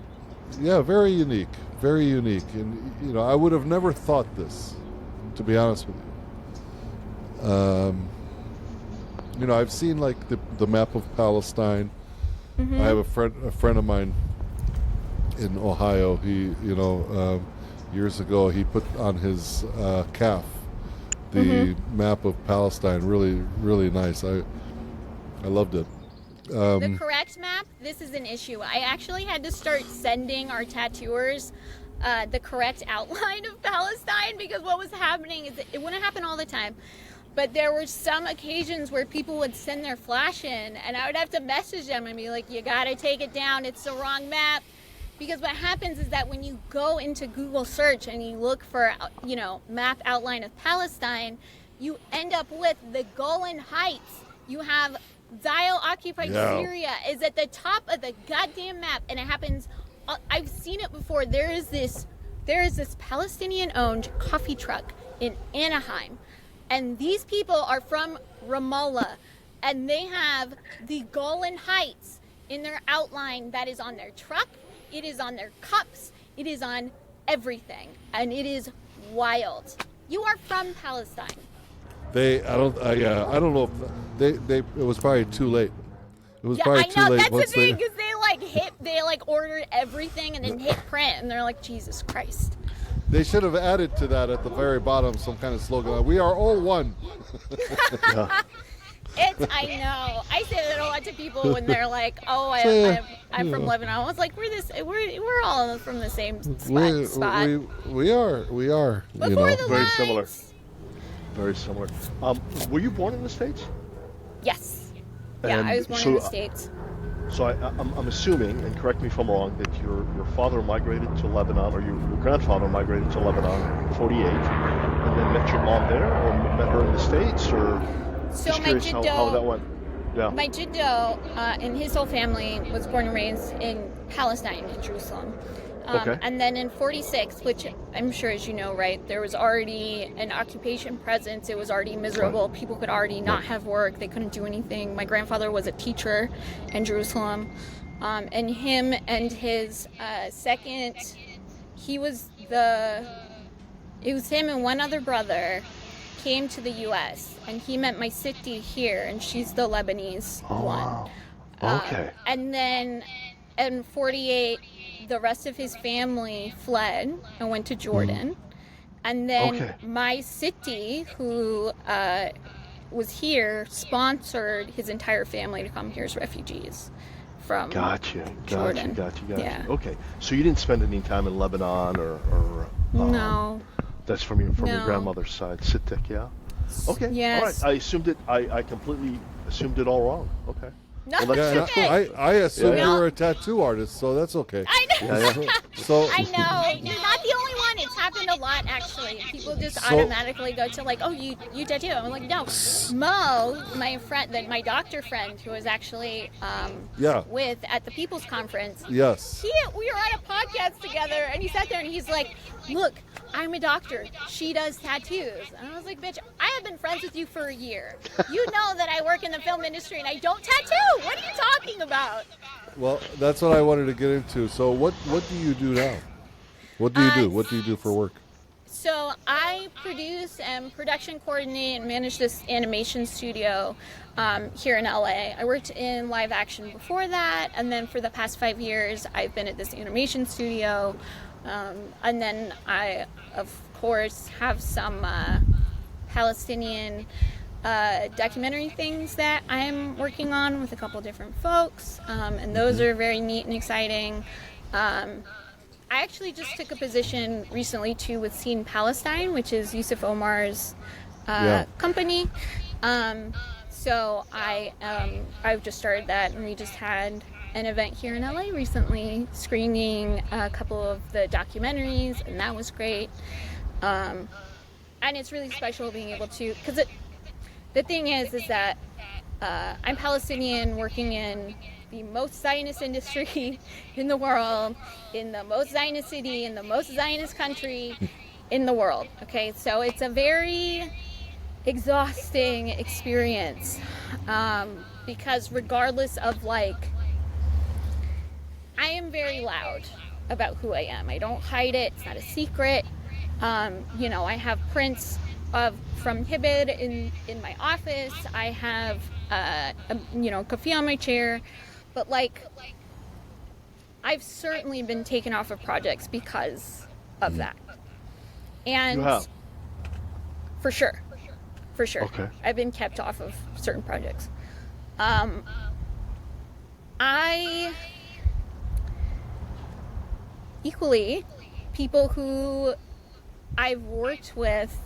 Yeah, very unique. Very unique. And, I would have never thought this, to be honest with you. I've seen, like, the map of Palestine. Mm-hmm. I have a friend of mine in Ohio. He, years ago, he put on his calf the map of Palestine. Really, really nice. I loved it. The correct map, this is an issue. I actually had to start sending our tattooers the correct outline of Palestine, because what was happening is it wouldn't happen all the time. But there were some occasions where people would send their flash in, and I would have to message them and be like, you gotta take it down, it's the wrong map. Because what happens is that when you go into Google search and you look for, map outline of Palestine, you end up with the Golan Heights. You have Zio-occupied Syria is at the top of the goddamn map, and it happens. I've seen it before. There is this Palestinian-owned coffee truck in Anaheim, and these people are from Ramallah, and they have the Golan Heights in their outline. That is on their truck. It is on their cups. It is on everything, and it is wild. You are from Palestine. I don't know if it was probably too late. It was probably too late. That's the thing, because they ordered everything and then hit print, and they're like, Jesus Christ. They should have added to that at the very bottom some kind of slogan. We are all one. I know. I say that a lot to people when they're like, "Oh, I'm from Lebanon." I was like, "We're all from the same spot." We are. Before the very lines. similar. Very similar. Were you born in the States? Yes. Yeah, And I was born in the States. So I'm assuming, and correct me if I'm wrong, that your father migrated to Lebanon, or your grandfather migrated to Lebanon in '48, and then met your mom there, or met her in the States, or So just my curious how that went. Yeah. My jiddo and his whole family was born and raised in Palestine, in Jerusalem. Okay. And then in '46, which I'm sure, as you know, right, there was already an occupation presence. It was already miserable. Right. People could already not have work. They couldn't do anything. My grandfather was a teacher in Jerusalem. And him and his second, it was him and one other brother came to the U.S. and he met my Siti here, and she's the Lebanese one. Wow. Okay. And then in '48, the rest of his family fled and went to Jordan. And then my Siti, who was here, sponsored his entire family to come here as refugees from Jordan. Gotcha. Yeah. Okay. So you didn't spend any time in Lebanon or No. That's from your No. grandmother's side, Sitek, yeah? Okay. Yes. All right. I completely assumed it all wrong. Okay. No, Well, that's it's okay. I assumed Yeah. you were a tattoo artist, so that's okay. I know. Yeah. So I know. You're not the only one. It's happened a lot, actually. People just automatically go to like, oh, you tattoo. I'm like, no. Mo, my friend, my doctor friend, who was actually with at the People's Conference. Yes. We were on a podcast together, and he sat there and he's like, look, I'm a doctor. She does tattoos. And I was like, bitch, I have been friends with you for a year. You know that I work in the film industry and I don't tattoo. What are you talking about? Well, that's what I wanted to get into. So what do you do now? What do you do? What do you do for work? So I produce and production coordinate and manage this animation studio here in LA. I worked in live action before that, and then for the past 5 years, I've been at this animation studio. And then I, of course, have some Palestinian documentary things that I'm working on with a couple different folks, and those are very neat and exciting. I actually just took a position recently too with Hibr Falastin, which is Yusuf Omar's company. So I've just started that, and we just had an event here in LA recently screening a couple of the documentaries, and that was great. And it's really special being able to, because the thing is that I'm Palestinian working in the most Zionist industry in the world, in the most Zionist city, in the most Zionist country in the world. Okay, so it's a very exhausting experience, because regardless of I am very loud about who I am. I don't hide it. It's not a secret. I have prints from Hibr in my office. I have coffee on my chair. But I've certainly been taken off of projects because of that. And you have? For sure. Okay. I've been kept off of certain projects. Equally, people who I've worked with,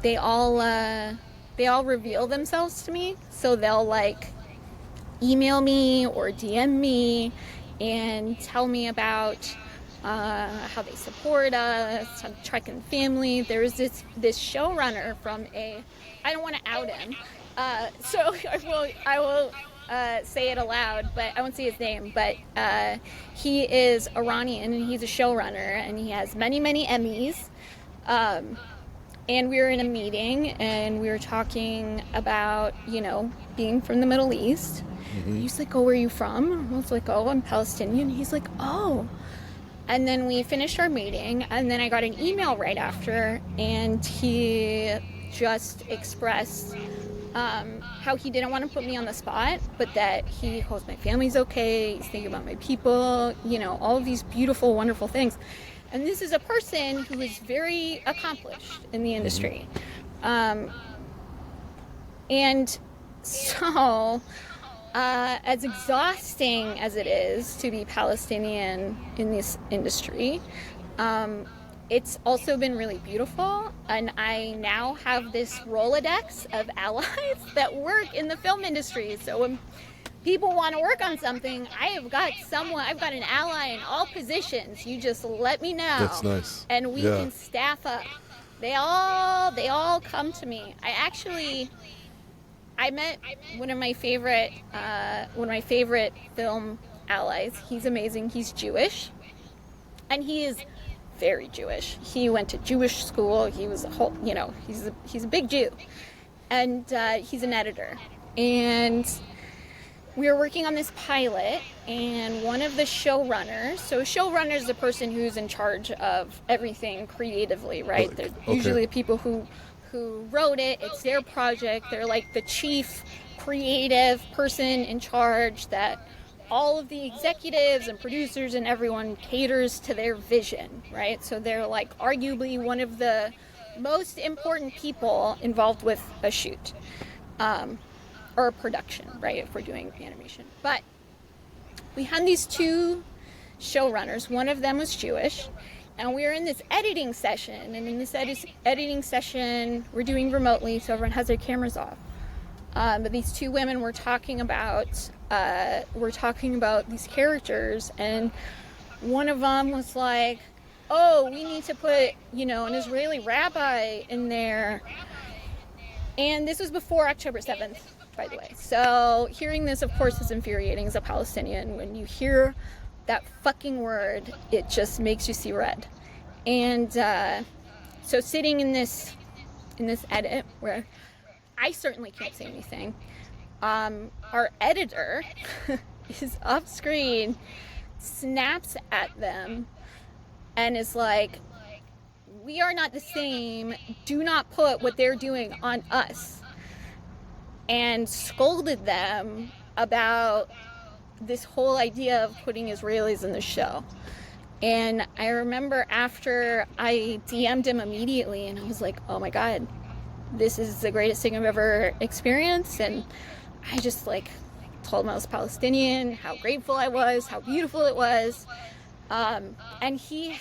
they all reveal themselves to me. So they'll email me or DM me and tell me about how they support us, how the Trekking family. There's this showrunner from I don't want to out him, so I will say it aloud, but I won't say his name. But he is Iranian, and he's a showrunner, and he has many Emmys. And we were in a meeting, and we were talking about being from the Middle East. He's like, "Oh, where are you from?" I was like, "Oh, I'm Palestinian." He's like, "Oh." And then we finished our meeting, and then I got an email right after, and he just expressed how he didn't want to put me on the spot, but that he hopes my family's okay, he's thinking about my people, all of these beautiful, wonderful things. And this is a person who is very accomplished in the industry. And so, as exhausting as it is to be Palestinian in this industry, it's also been really beautiful. And I now have this Rolodex of allies that work in the film industry. So when people want to work on something, I've got an ally in all positions. You just let me know. That's nice. And we can staff up. They all come to me. I met one of my favorite film allies. He's amazing. He's Jewish, and he is very Jewish. He went to Jewish school. He was he's a big Jew, and he's an editor. And we were working on this pilot, and one of the showrunners, so a showrunner is the person who's in charge of everything creatively, right? They're usually the people who wrote it. It's their project. They're like the chief creative person in charge, that all of the executives and producers and everyone caters to their vision, right? So they're arguably one of the most important people involved with a shoot. Or a production, right, if we're doing animation. But we had these two showrunners. One of them was Jewish, and we were in this editing session. And in this editing session, we're doing remotely, so everyone has their cameras off. But these two women were talking about these characters, and one of them was like, "Oh, we need to put, an Israeli rabbi in there." And this was before October 7th. By the way. So hearing this, of course, is infuriating as a Palestinian. When you hear that fucking word, it just makes you see red. And so sitting in this edit, where I certainly can't say anything, our editor is off screen, snaps at them, and is like, "We are not the same. Do not put what they're doing on us." And scolded them about this whole idea of putting Israelis in the show. And I remember after I DM'd him immediately, and I was like, "Oh my God, this is the greatest thing I've ever experienced. And I just like told him I was Palestinian, how grateful I was, how beautiful it was. And he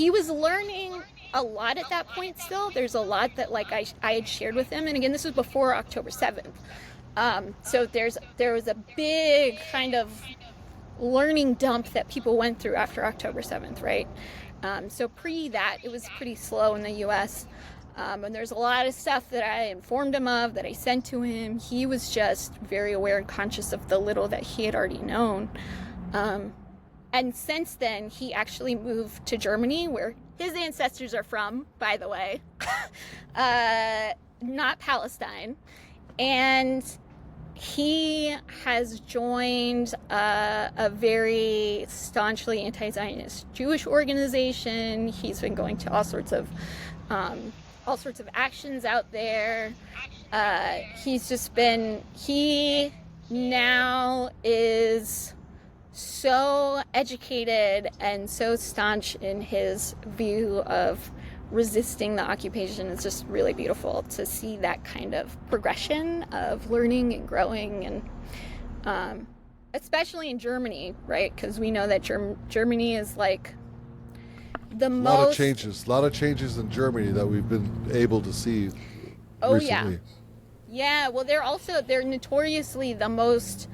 was learning a lot at that point still. There's a lot that like I had shared with him. And again, this was before October 7th. So there was a big kind of learning dump that people went through after October 7th, right? So pre that, it was pretty slow in the US. And there's a lot of stuff that I informed him of, that I sent to him. He was just very aware and conscious of the little that he had already known. And since then, he actually moved to Germany, where his ancestors are from, by the way, not Palestine. And he has joined a very staunchly anti-Zionist Jewish organization. He's been going to all sorts of actions out there. He now is so educated and so staunch in his view of resisting the occupation. It's just really beautiful to see that kind of progression of learning and growing, and especially in Germany, right? Because we know that Germany is like the most... A lot of changes in Germany that we've been able to see recently. Yeah, well, they're notoriously the most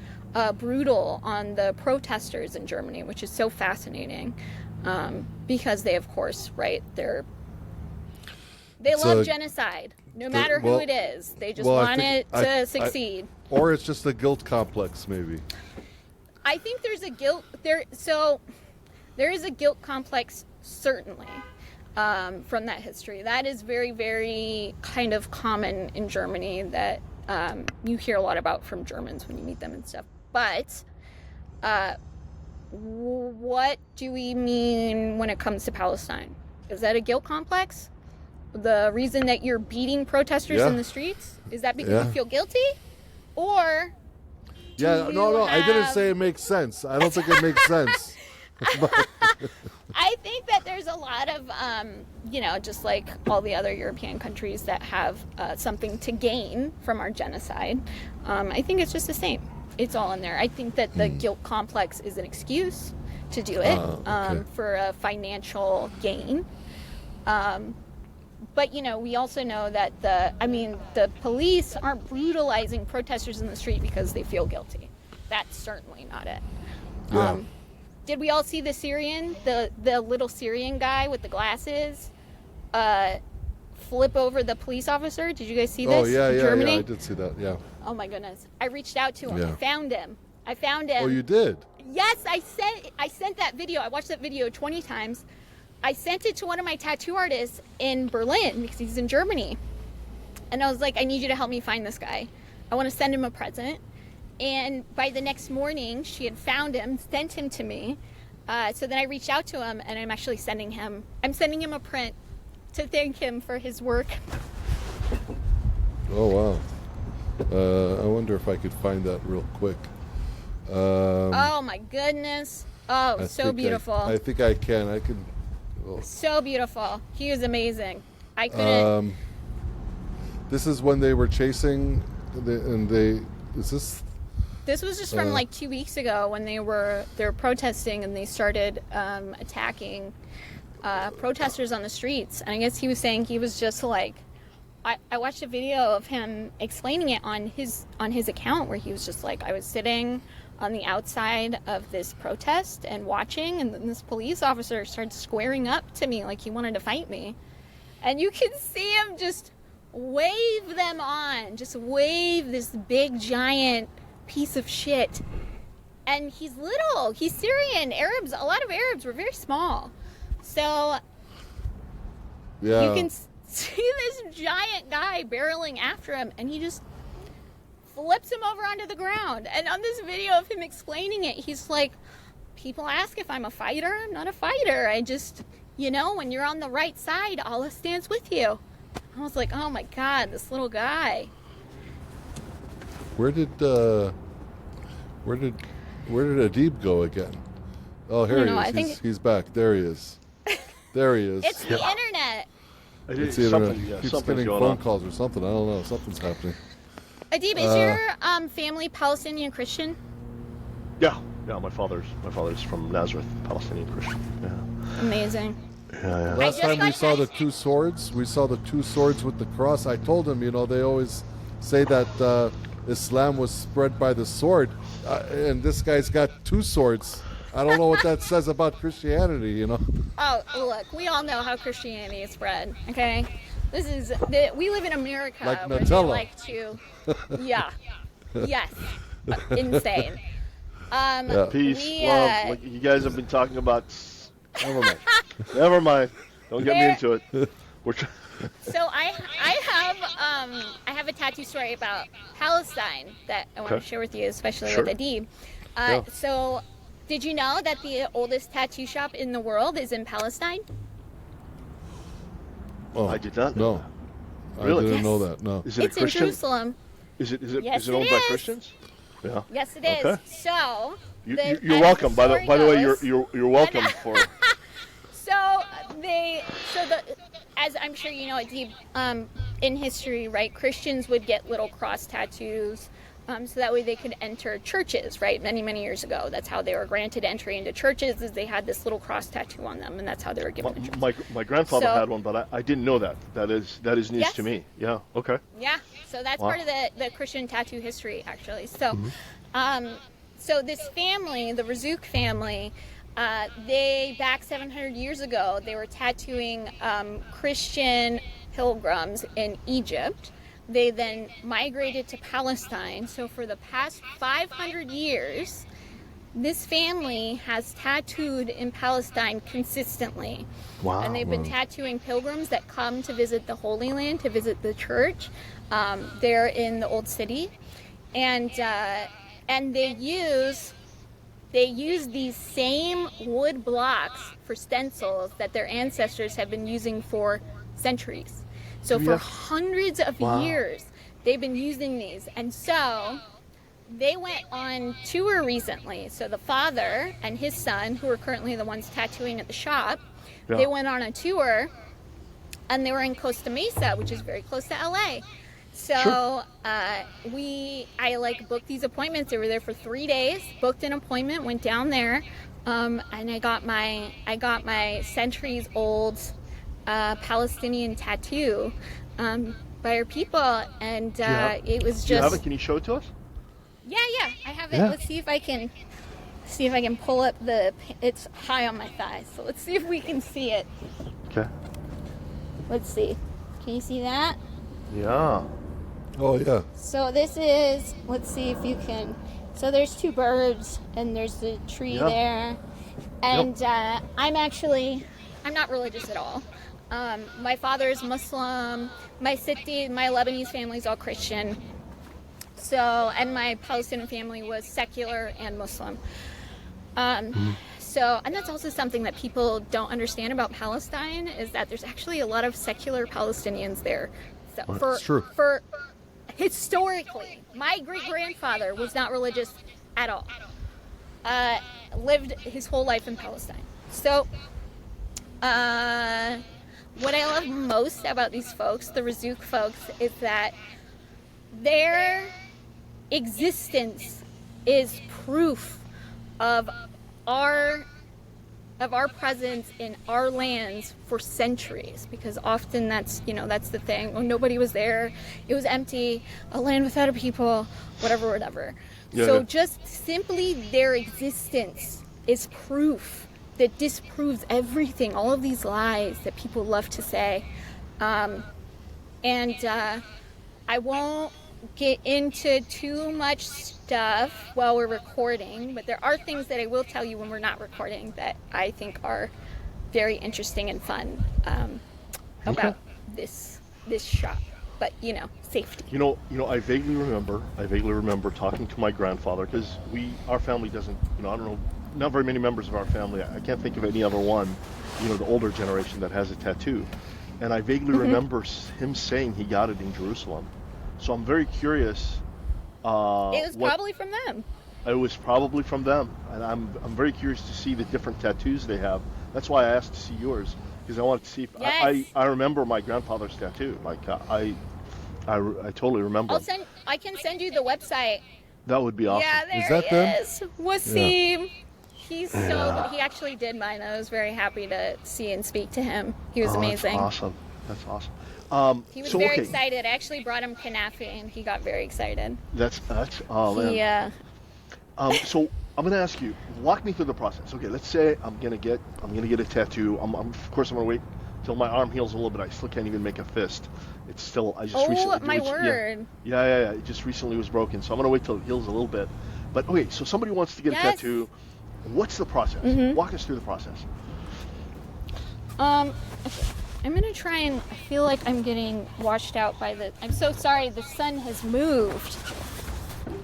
brutal on the protesters in Germany, which is so fascinating, because they, of course, right, they love genocide, no matter who it is. They just want it to succeed. Or it's just a guilt complex, maybe. I think there's a guilt there. So there is a guilt complex, certainly, from that history. That is very, very kind of common in Germany, that you hear a lot about from Germans when you meet them and stuff. But what do we mean when it comes to Palestine? Is that a guilt complex? The reason that you're beating protesters in the streets? Is that because you feel guilty? Or I didn't say it makes sense. I don't think it makes sense. I think that there's a lot of, just like all the other European countries that have something to gain from our genocide. I think it's just the same. It's all in there. I think that the guilt complex is an excuse to do it for a financial gain. But, we also know that the police aren't brutalizing protesters in the street because they feel guilty. That's certainly not it. Yeah. Did we all see the Syrian, the little Syrian guy with the glasses, flip over the police officer? Did you guys see this? Oh, yeah, in Germany? Yeah, I did see that, yeah. Oh, my goodness. I reached out to him. Yeah. I found him. Oh, you did? Yes, I sent that video. I watched that video 20 times. I sent it to one of my tattoo artists in Berlin, because he's in Germany. And I was like, I need you to help me find this guy. I want to send him a present. And by the next morning, she had found him, sent him to me. So then I reached out to him, and I'm sending him a print to thank him for his work. Oh, wow. I wonder if I could find that real quick. Oh, my goodness. Oh, so beautiful. I think I can. I can. Oh. So beautiful. He was amazing. I couldn't. This is when they were chasing, This was just from like 2 weeks ago, when they were protesting, and they started attacking protesters on the streets. And I guess he was saying he was just like, I watched a video of him explaining it on his account, where he was just like, I was sitting on the outside of this protest and watching, and then this police officer started squaring up to me like he wanted to fight me. And you can see him just wave them on, just wave this big giant piece of shit. And he's little, he's Syrian. A lot of Arabs were very small. So you can see this giant guy barreling after him, and he just flips him over onto the ground. And on this video of him explaining it, he's like, people ask if I'm a fighter. I'm not a fighter. I just, when you're on the right side, Allah stands with you. I was like, oh my God, this little guy. Where did Adib go again? Oh, here he is. He's back. There he is. There he is. It's the internet. It It's is either something, yeah, keeps something's getting going phone on. calls or something. I don't know. Something's happening. Adib, is your family Palestinian Christian? Yeah, my father's from Nazareth, Palestinian Christian. Yeah. Amazing. Yeah. Last just time we got saw the text- two swords. We saw the two swords with the cross. I told him, they always say that Islam was spread by the sword, and this guy's got two swords. I don't know what that says about Christianity. Oh, look, we all know how Christianity is spread, okay? We live in America Like where they Nutella. like to, yeah, yes, insane. Yeah. Peace, we, love. Like you guys have been talking about. Never mind. Never mind. Don't get me There- into it. We're So I have a tattoo story about Palestine that I want to Okay. share with you, especially Sure. with Adib. Yeah. So, did you know that the oldest tattoo shop in the world is in Palestine? Oh, I did not know No, that. Really? I didn't know Yes. that. No. Is it It's a Christian? in Jerusalem. Is it Yes, owned it by is. Christians? Yeah. Yes, it is. Okay. So You're as welcome. By the story way, goes- you're welcome for. As I'm sure you know, Adib, in history, right? Christians would get little cross tattoos, so that way they could enter churches, right? Many years ago, that's how they were granted entry into churches. Is they had this little cross tattoo on them, and that's how they were given entrance. My grandfather So- had one, but I didn't know that. That is news Yes. to me. Yeah. Okay. Yeah, so that's Wow. part of the Christian tattoo history, actually. So, Mm-hmm. so this family, the Razouk family, they back 700 years ago, they were tattooing Christian pilgrims in Egypt. They then migrated to Palestine. So for the past 500 years, this family has tattooed in Palestine consistently. Wow. And they've been tattooing pilgrims that come to visit the Holy Land, to visit the church. They're in the Old City. And they use these same wood blocks for stencils that their ancestors have been using for centuries. So for Yeah. hundreds of Wow. years, they've been using these. And so they went on tour recently. So the father and his son, who are currently the ones tattooing at the shop, Yeah. they went on a tour, and they were in Costa Mesa, which is very close to LA. So I booked these appointments. They were there for 3 days. Booked an appointment, went down there, and I got my centuries old Palestinian tattoo by our people, and it was Do you have just it? Can you show it to us? yeah, I have it. Yeah. Let's see if I can pull up it's high on my thigh, so let's see if we can see it. Okay. Let's see. Can you see that? Yeah. Oh yeah. So this is, let's see if you can, so there's two birds and there's the tree Yeah. there. And I'm not religious at all. My father is Muslim, my Lebanese family is all Christian. So, and my Palestinian family was secular and Muslim. So, and that's also something that people don't understand about Palestine, is that there's actually a lot of secular Palestinians there. So It's true. for historically, my great-grandfather was not religious at all. Lived his whole life in Palestine. So, what I love most about these folks, the Razouk folks, is that their existence is proof of our presence in our lands for centuries, because often that's the thing. Well, nobody was there, it was empty, a land without a people, whatever. Yeah, So yeah. just simply their existence is proof that disproves everything, all of these lies that people love to say. I won't get into too much stuff while we're recording, but there are things that I will tell you when we're not recording that I think are very interesting and fun about this shop. But safety. I vaguely remember talking to my grandfather, because our family doesn't, I don't know, not very many members of our family. I can't think of any other one, the older generation that has a tattoo. And I vaguely remember him saying he got it in Jerusalem. So I'm very curious. It was probably from them. It was probably from them, and I'm very curious to see the different tattoos they have. That's why I asked to see yours. because I wanted to see. If, Yes. I remember my grandfather's tattoo. Like I totally remember. I can send you the website. That would be awesome. Yeah, there that he them? is. Wasim. He actually did mine. I was very happy to see and speak to him. He was amazing. That's awesome. That's awesome. He was very excited. I actually brought him kanafe and he got very excited. That's oh man. Yeah. So I'm gonna ask you, walk me through the process. Okay, let's say I'm gonna get a tattoo. Of course I'm gonna wait till my arm heals a little bit. I still can't even make a fist. It's still recently. My word. Yeah. It just recently was broken, so I'm gonna wait till it heals a little bit. But okay, so somebody wants to get a tattoo. What's the process? Walk us through the process. Okay. I'm gonna try and I feel like I'm getting washed out by I'm so sorry, the sun has moved.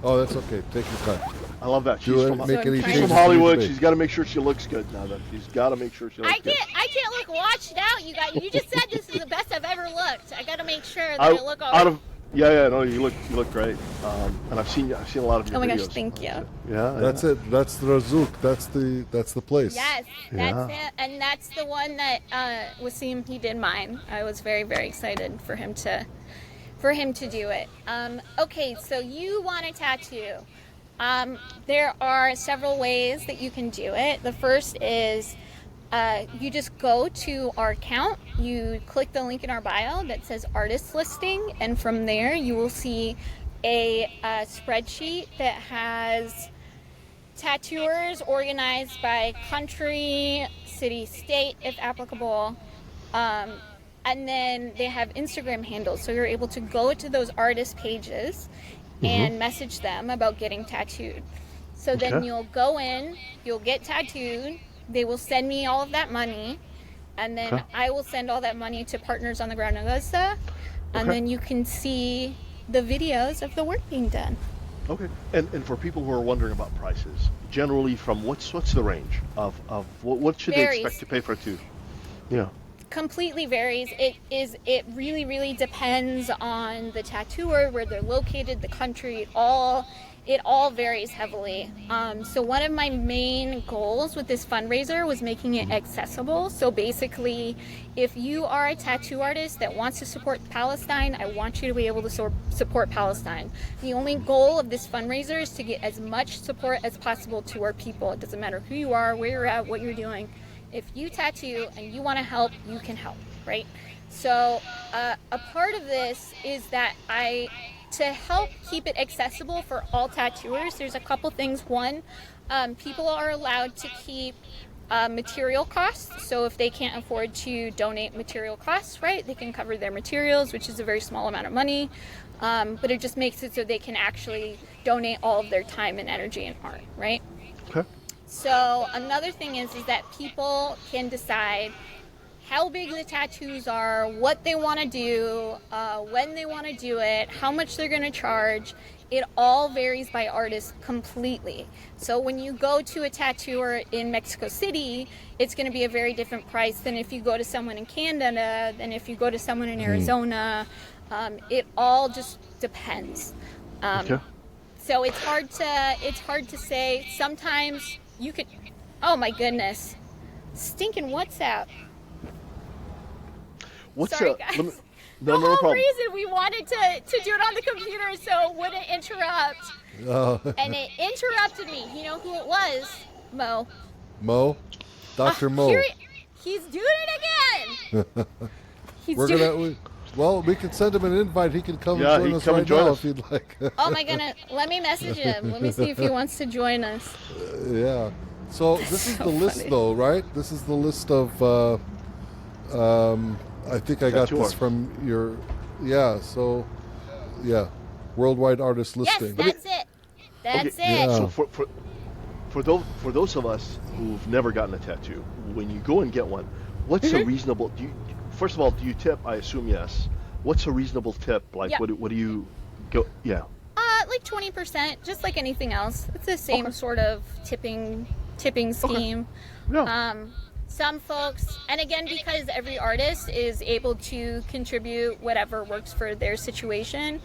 Oh, that's okay. Take your time. I love that. Do She's it. from, Make any She's she's changes from you Hollywood. need to She's make. got to make sure she looks good now. Then she's got to make sure she looks good. I can't look washed out, you guys. You just said this is the best I've ever looked. I gotta make sure that I look all right. No, you look great. And I've seen a lot of your Oh my videos. gosh, thank you. Yeah. That's it. That's the Razuk. That's the place. Yes, that's it. And that's the one that Wasim, he did mine. I was very, very excited for him to do it. Okay, so you want a tattoo. There are several ways that you can do it. The first is you just go to our account, you click the link in our bio that says artist listing, and from there you will see a spreadsheet that has tattooers organized by country, city, state, if applicable. And then they have Instagram handles, so you're able to go to those artist pages and message them about getting tattooed. So then you'll go in, you'll get tattooed, they will send me all of that money, and then I will send all that money to partners on the ground in Gaza, and then you can see the videos of the work being done. Okay. And for people who are wondering about prices, generally from what's the range of what should they expect to pay for a tattoo? Yeah. Completely varies. It really depends on the tattooer, where they're located, the country. It all varies heavily. So one of my main goals with this fundraiser was making it accessible. So basically, if you are a tattoo artist that wants to support Palestine, I want you to be able to support Palestine. The only goal of this fundraiser is to get as much support as possible to our people. It doesn't matter who you are, where you're at, what you're doing. If you tattoo and you want to help, you can help, right? So a part of this is that to help keep it accessible for all tattooers, there's a couple things. One, people are allowed to keep material costs. So if they can't afford to donate material costs, right, they can cover their materials, which is a very small amount of money. But it just makes it so they can actually donate all of their time and energy and art, right? Okay. So another thing is that people can decide how big the tattoos are, what they want to do, when they want to do it, how much they're going to charge. It all varies by artist completely. So when you go to a tattooer in Mexico City, it's going to be a very different price than if you go to someone in Canada, than if you go to someone in Arizona. It all just depends. So it's hard to say. Sometimes you could, oh my goodness, stinking WhatsApp. Sorry, guys. The whole reason we wanted to do it on the computer so it wouldn't interrupt. And it interrupted me. You know who it was? Mo. Mo? Dr. Mo. He's doing it again. Well, we can send him an invite. He can come and join us right now if he'd like. Oh my goodness. Let me message him. Let me see if he wants to join us. Yeah. So this is the list, though, right? This is the list of... I think I got this from your... Yeah, so... Yeah. Worldwide artist listing. Yes, that's it. Yeah. So for those of us who've never gotten a tattoo, when you go and get one, what's a reasonable... First of all, do you tip? I assume yes. What's a reasonable tip? Like, what do you go? Yeah. Like 20%, just like anything else. It's the same sort of tipping scheme. Yeah. Some folks, and again, because every artist is able to contribute whatever works for their situation.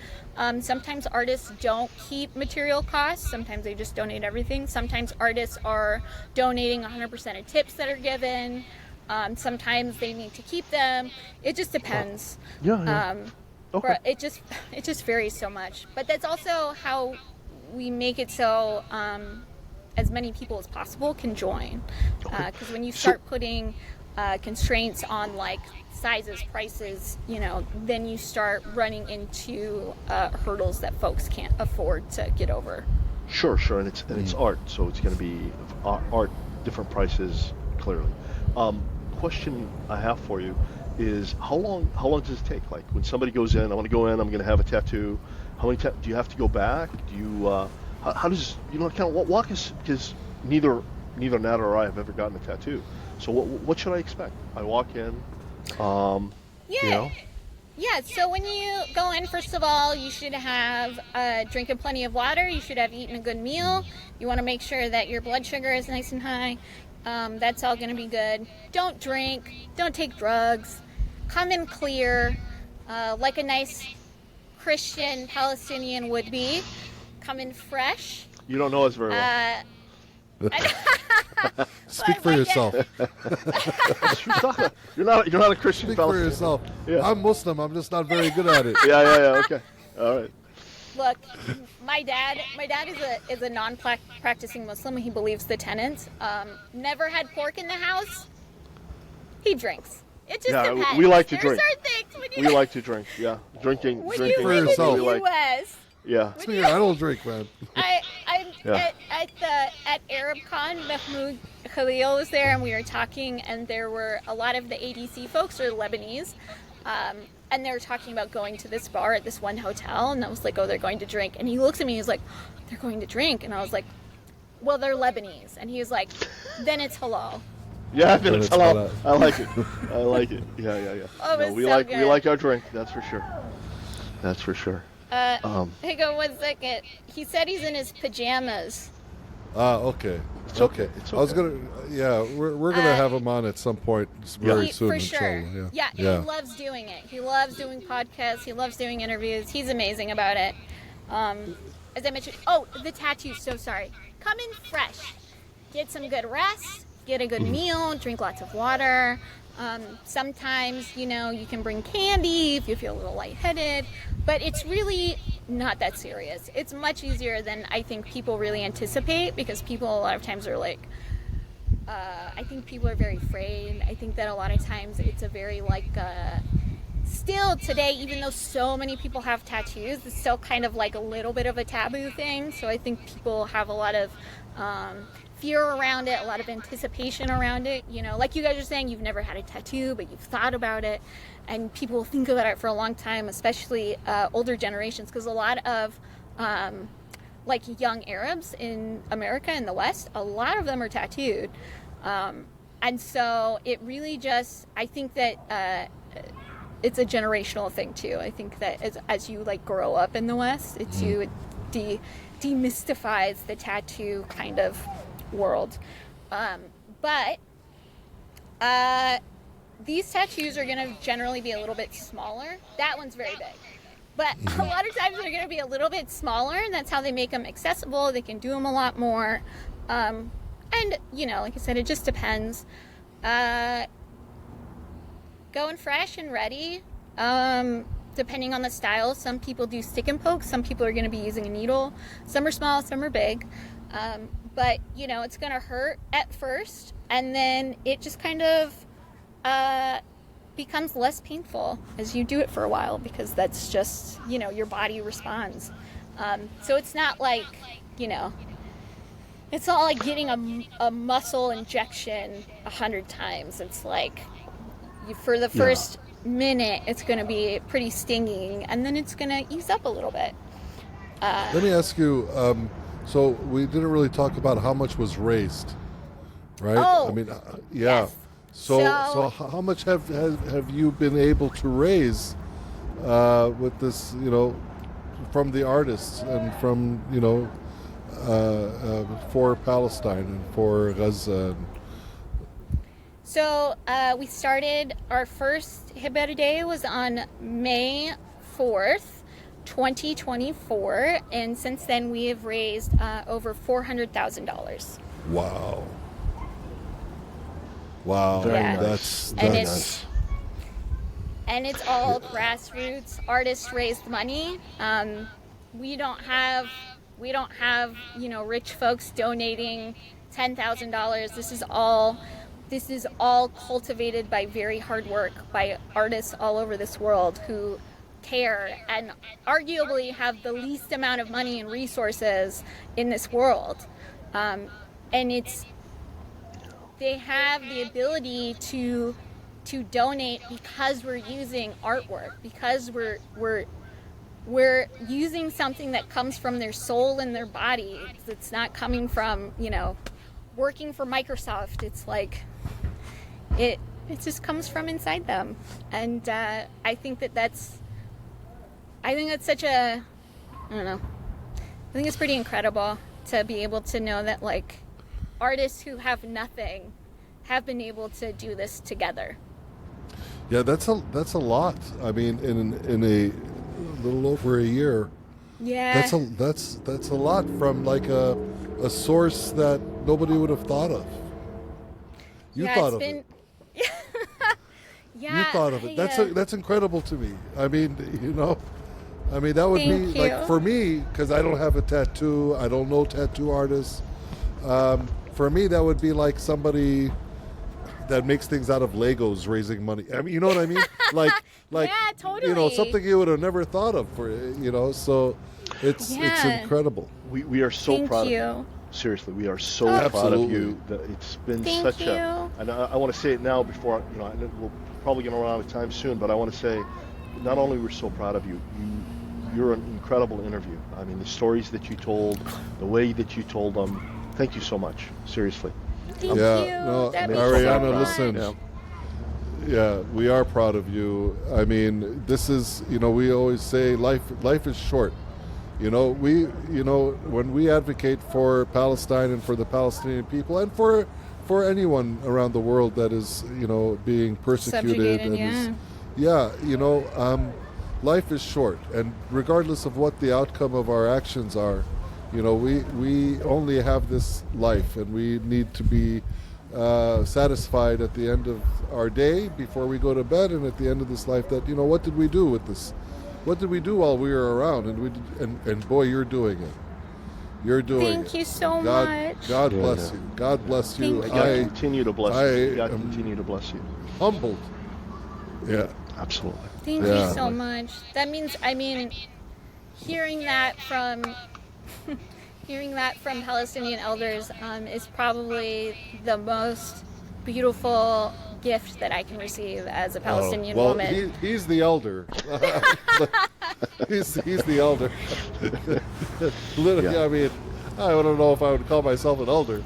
Sometimes artists don't keep material costs. Sometimes they just donate everything. Sometimes artists are donating 100% of tips that are given. Sometimes they need to keep them. It just depends. Yeah. Okay. It just varies so much. But that's also how we make it so as many people as possible can join. Because when you start putting constraints on like sizes, prices, then you start running into hurdles that folks can't afford to get over. Sure, and it's art, so it's going to be art, different prices, clearly. Question I have for you is how long does it take? Like when somebody goes in, I want to go in, I'm going to have a tattoo. How many do you have to go back? Do you how does kind of walk us, because neither Nat or I have ever gotten a tattoo. So what should I expect? I walk in, Yeah, so when you go in, first of all, you should have drinking plenty of water. You should have eaten a good meal. You want to make sure that your blood sugar is nice and high. That's all going to be good. Don't drink. Don't take drugs. Come in clear, like a nice Christian Palestinian would be. Come in fresh. You don't know us very well. Speak for yourself. You're not a Christian. Speak for yourself. Yeah. I'm Muslim. I'm just not very good at it. Yeah. Okay. All right. Look, my dad is a non-practicing Muslim. He believes the tenets. Never had pork in the house. He drinks. It just depends. We like to There's drink. We like to drink. Yeah, drinking. When drinking you live in yourself. the U.S. Yeah. I don't drink, man. At ArabCon, Mahmoud Khalil was there, and we were talking, and there were a lot of the ADC folks are Lebanese, and they were talking about going to this bar at this one hotel, and I was like, oh, they're going to drink, and he looks at me, he's like, they're going to drink, and I was like, well, they're Lebanese, and he was like, then it's halal. Yeah, then it's halal. I like it. Yeah. Oh, no, we good. like our drink. That's for sure. Hang on 1 second. He said he's in his pajamas. Okay. It's okay. I was gonna. Yeah, we're gonna have him on at some point very soon. For sure. Inshallah. Yeah, he loves doing it. He loves doing podcasts. He loves doing interviews. He's amazing about it. As I mentioned, the tattoos. So sorry. Come in fresh. Get some good rest. Get a good meal. Drink lots of water. Sometimes, you can bring candy if you feel a little lightheaded, but it's really not that serious. It's much easier than I think people really anticipate, because people a lot of times are like, I think people are very afraid. I think that a lot of times it's a very still today, even though so many people have tattoos, it's still kind of like a little bit of a taboo thing. So I think people have a lot of fear around it, a lot of anticipation around it. Like you guys are saying, you've never had a tattoo, but you've thought about it, and people think about it for a long time, especially older generations, because a lot of young Arabs in America and the West, a lot of them are tattooed, and so it really just, I think that it's a generational thing too. I think that as you grow up in the West, it demystifies the tattoo kind of world. But these tattoos are going to generally be a little bit smaller. That one's very big. But a lot of times they're going to be a little bit smaller, and that's how they make them accessible. They can do them a lot more. And, like I said, it just depends. Going fresh and ready, depending on the style. Some people do stick and poke. Some people are going to be using a needle. Some are small, some are big. But, it's going to hurt at first, and then it just kind of becomes less painful as you do it for a while, because that's just, your body responds. So it's not like, it's not like getting a muscle injection 100 times. It's like, for the first minute, it's going to be pretty stinging, and then it's going to ease up a little bit. Let me ask you, so we didn't really talk about how much was raised, right? Oh, I mean, yes. So how much have you been able to raise with this, from the artists and from, for Palestine and for Gaza? So we started, our first Hibr Day was on May 4th. 2024, and since then we have raised over $400,000. Wow. Wow, Very Yeah. nice. And Very it's- nice. And it's all grassroots. Artists raised money. We don't have rich folks donating $10,000. This is all cultivated by very hard work by artists all over this world who care and arguably have the least amount of money and resources in this world. And they have the ability to donate because we're using artwork, because we're using something that comes from their soul and their body. It's not coming from, working for Microsoft. It's like it just comes from inside them. And I think that's such a, I don't know, I think it's pretty incredible to be able to know that like artists who have nothing have been able to do this together. Yeah, that's a lot. I mean, in a little over a year. Yeah. That's a lot from like a source that nobody would have thought of. You thought of it. Yeah. You thought of it. That's incredible to me. I mean, that would Thank be you. like for me, because I don't have a tattoo. I don't know tattoo artists. For me, that would be like somebody that makes things out of Legos raising money. I mean, you know what I mean? Like, Yeah, totally. Something you would have never thought of so it's Yeah. incredible. We are so Thank proud you. of you. Seriously, we are so Oh. proud of Absolutely. you. That it's been Thank such you. and I want to say it now before we're probably going to run out of time soon. But I want to say, not only we're so proud of you, you're an incredible interview. I mean, the stories that you told, the way that you told them. Thank you so much. Seriously. Thank Yeah, you. no, That means Ariana, so much. listen. Yeah. Yeah, we are proud of you. I mean, this is, we always say life is short. When we advocate for Palestine and for the Palestinian people and for anyone around the world that is, being persecuted Subjugated, yeah. Life is short, and regardless of what the outcome of our actions are, we only have this life, and we need to be satisfied at the end of our day before we go to bed, and at the end of this life that what did we do with this? What did we do while we were around? And boy, you're doing it. You're doing it. Thank you so God, much. God bless you. God bless you. Thank May God I continue to bless you. May God am continue to bless you. humbled. Yeah. Absolutely. Thank Yeah. you so much. That means, hearing that from Palestinian elders is probably the most beautiful gift that I can receive as a Palestinian well, woman. he's the elder. he's the elder. Literally, Yeah. I mean, I don't know if I would call myself an elder.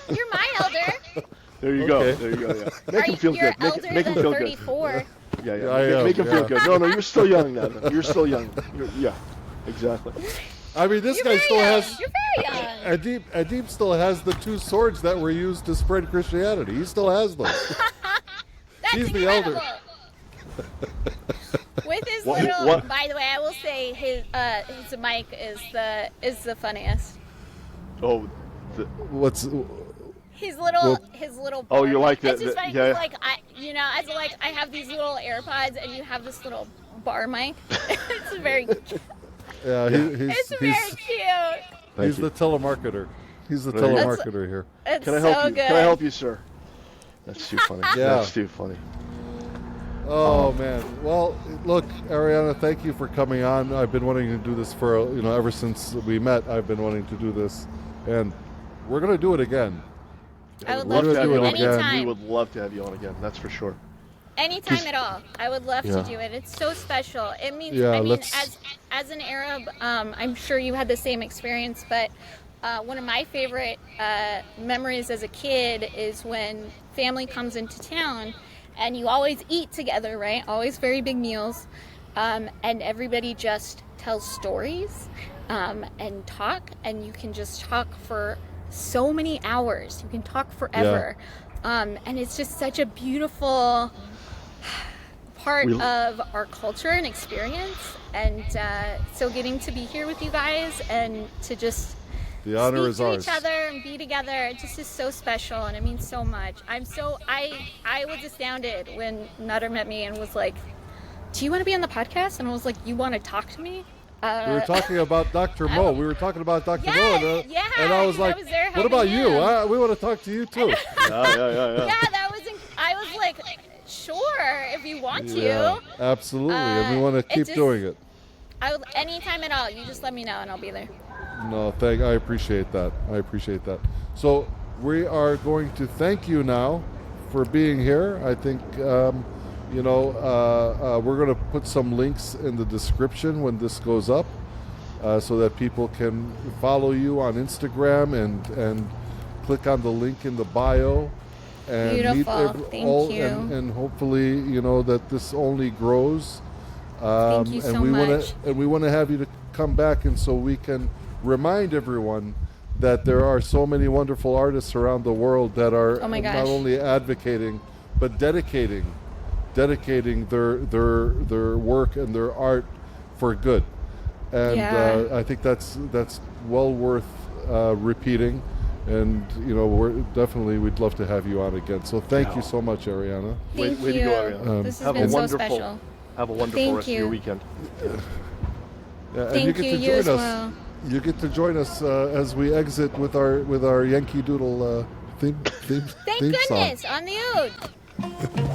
You're my elder. There you Okay. go. There you go. Yeah. Make him feel You're good. Make elder him than feel good. 34. Yeah. Yeah, I am, Make him feel yeah. good. No, you're still young, Nana. You're still young. Yeah. Exactly. I mean, this You're guy very still young. has. You're very young. Adib still has the two swords that were used to spread Christianity. He still has those. That's He's the incredible. elder. With his What- little, what- by the way, I will say his mic is the funniest. Oh, What's His little. Oh, you bar like mic. that- It's just funny yeah. 'cause, I have these little AirPods and you have this little bar mic. It's very, yeah? it's very cute. He's the telemarketer. He's the Very good. telemarketer here. It's can I so help you? good. Can I help you, sir? That's too funny. Yeah. That's too funny. Oh man. Well, look, Ariana, thank you for coming on. I've been wanting to do this for ever since we met. I've been wanting to do this, and we're gonna do it again. I would We're love gonna to do do it it again. anytime. We would love to have you on again. That's for sure. Anytime at all. I would love Yeah. to do it. It's so special. It means, Yeah, let's- as an Arab, I'm sure you had the same experience, but one of my favorite memories as a kid is when family comes into town and you always eat together, right? Always very big meals. And everybody just tells stories and talk, and you can just talk for so many hours. You can talk forever. And it's just such a beautiful part of our culture and experience. And so getting to be here with you guys and to just The honor speak is to ours. each other and be together. It just is so special, and it means so much. I was astounded when Nutter met me and was like, "Do you want to be on the podcast?" And I was like, "You want to talk to me?" We were talking about Dr. Mo. We were talking about Dr. Yeah, Mo, and I was because I like, was there "What about helping you? him." We want to talk to you too." Yeah, I was like, "Sure, if you want Yeah, to." absolutely, and we want to it keep just- doing it. Anytime at all, you just let me know and I'll be there. No, I appreciate that. I appreciate that. So we are going to thank you now for being here. I think we're going to put some links in the description when this goes up, so that people can follow you on Instagram and click on the link in the bio and Beautiful. Thank you. and hopefully that this only grows. Thank you so much. We want to have you to come back, and so we can remind everyone that there are so many wonderful artists around the world that are Oh my not gosh. only advocating but dedicating their work and their art for good. And Yeah. I think that's well worth repeating. And we'd love to have you on again. So thank you so much, Ariana. Thank Way you. to go, Ariana. This has Have a been so wonderful- special. Have a wonderful Thank rest of your you. weekend. Yeah, and Thank you get you, to you join as us. well. You get to join us as we exit with our Yankee Doodle theme Thank song. goodness, on the Oud.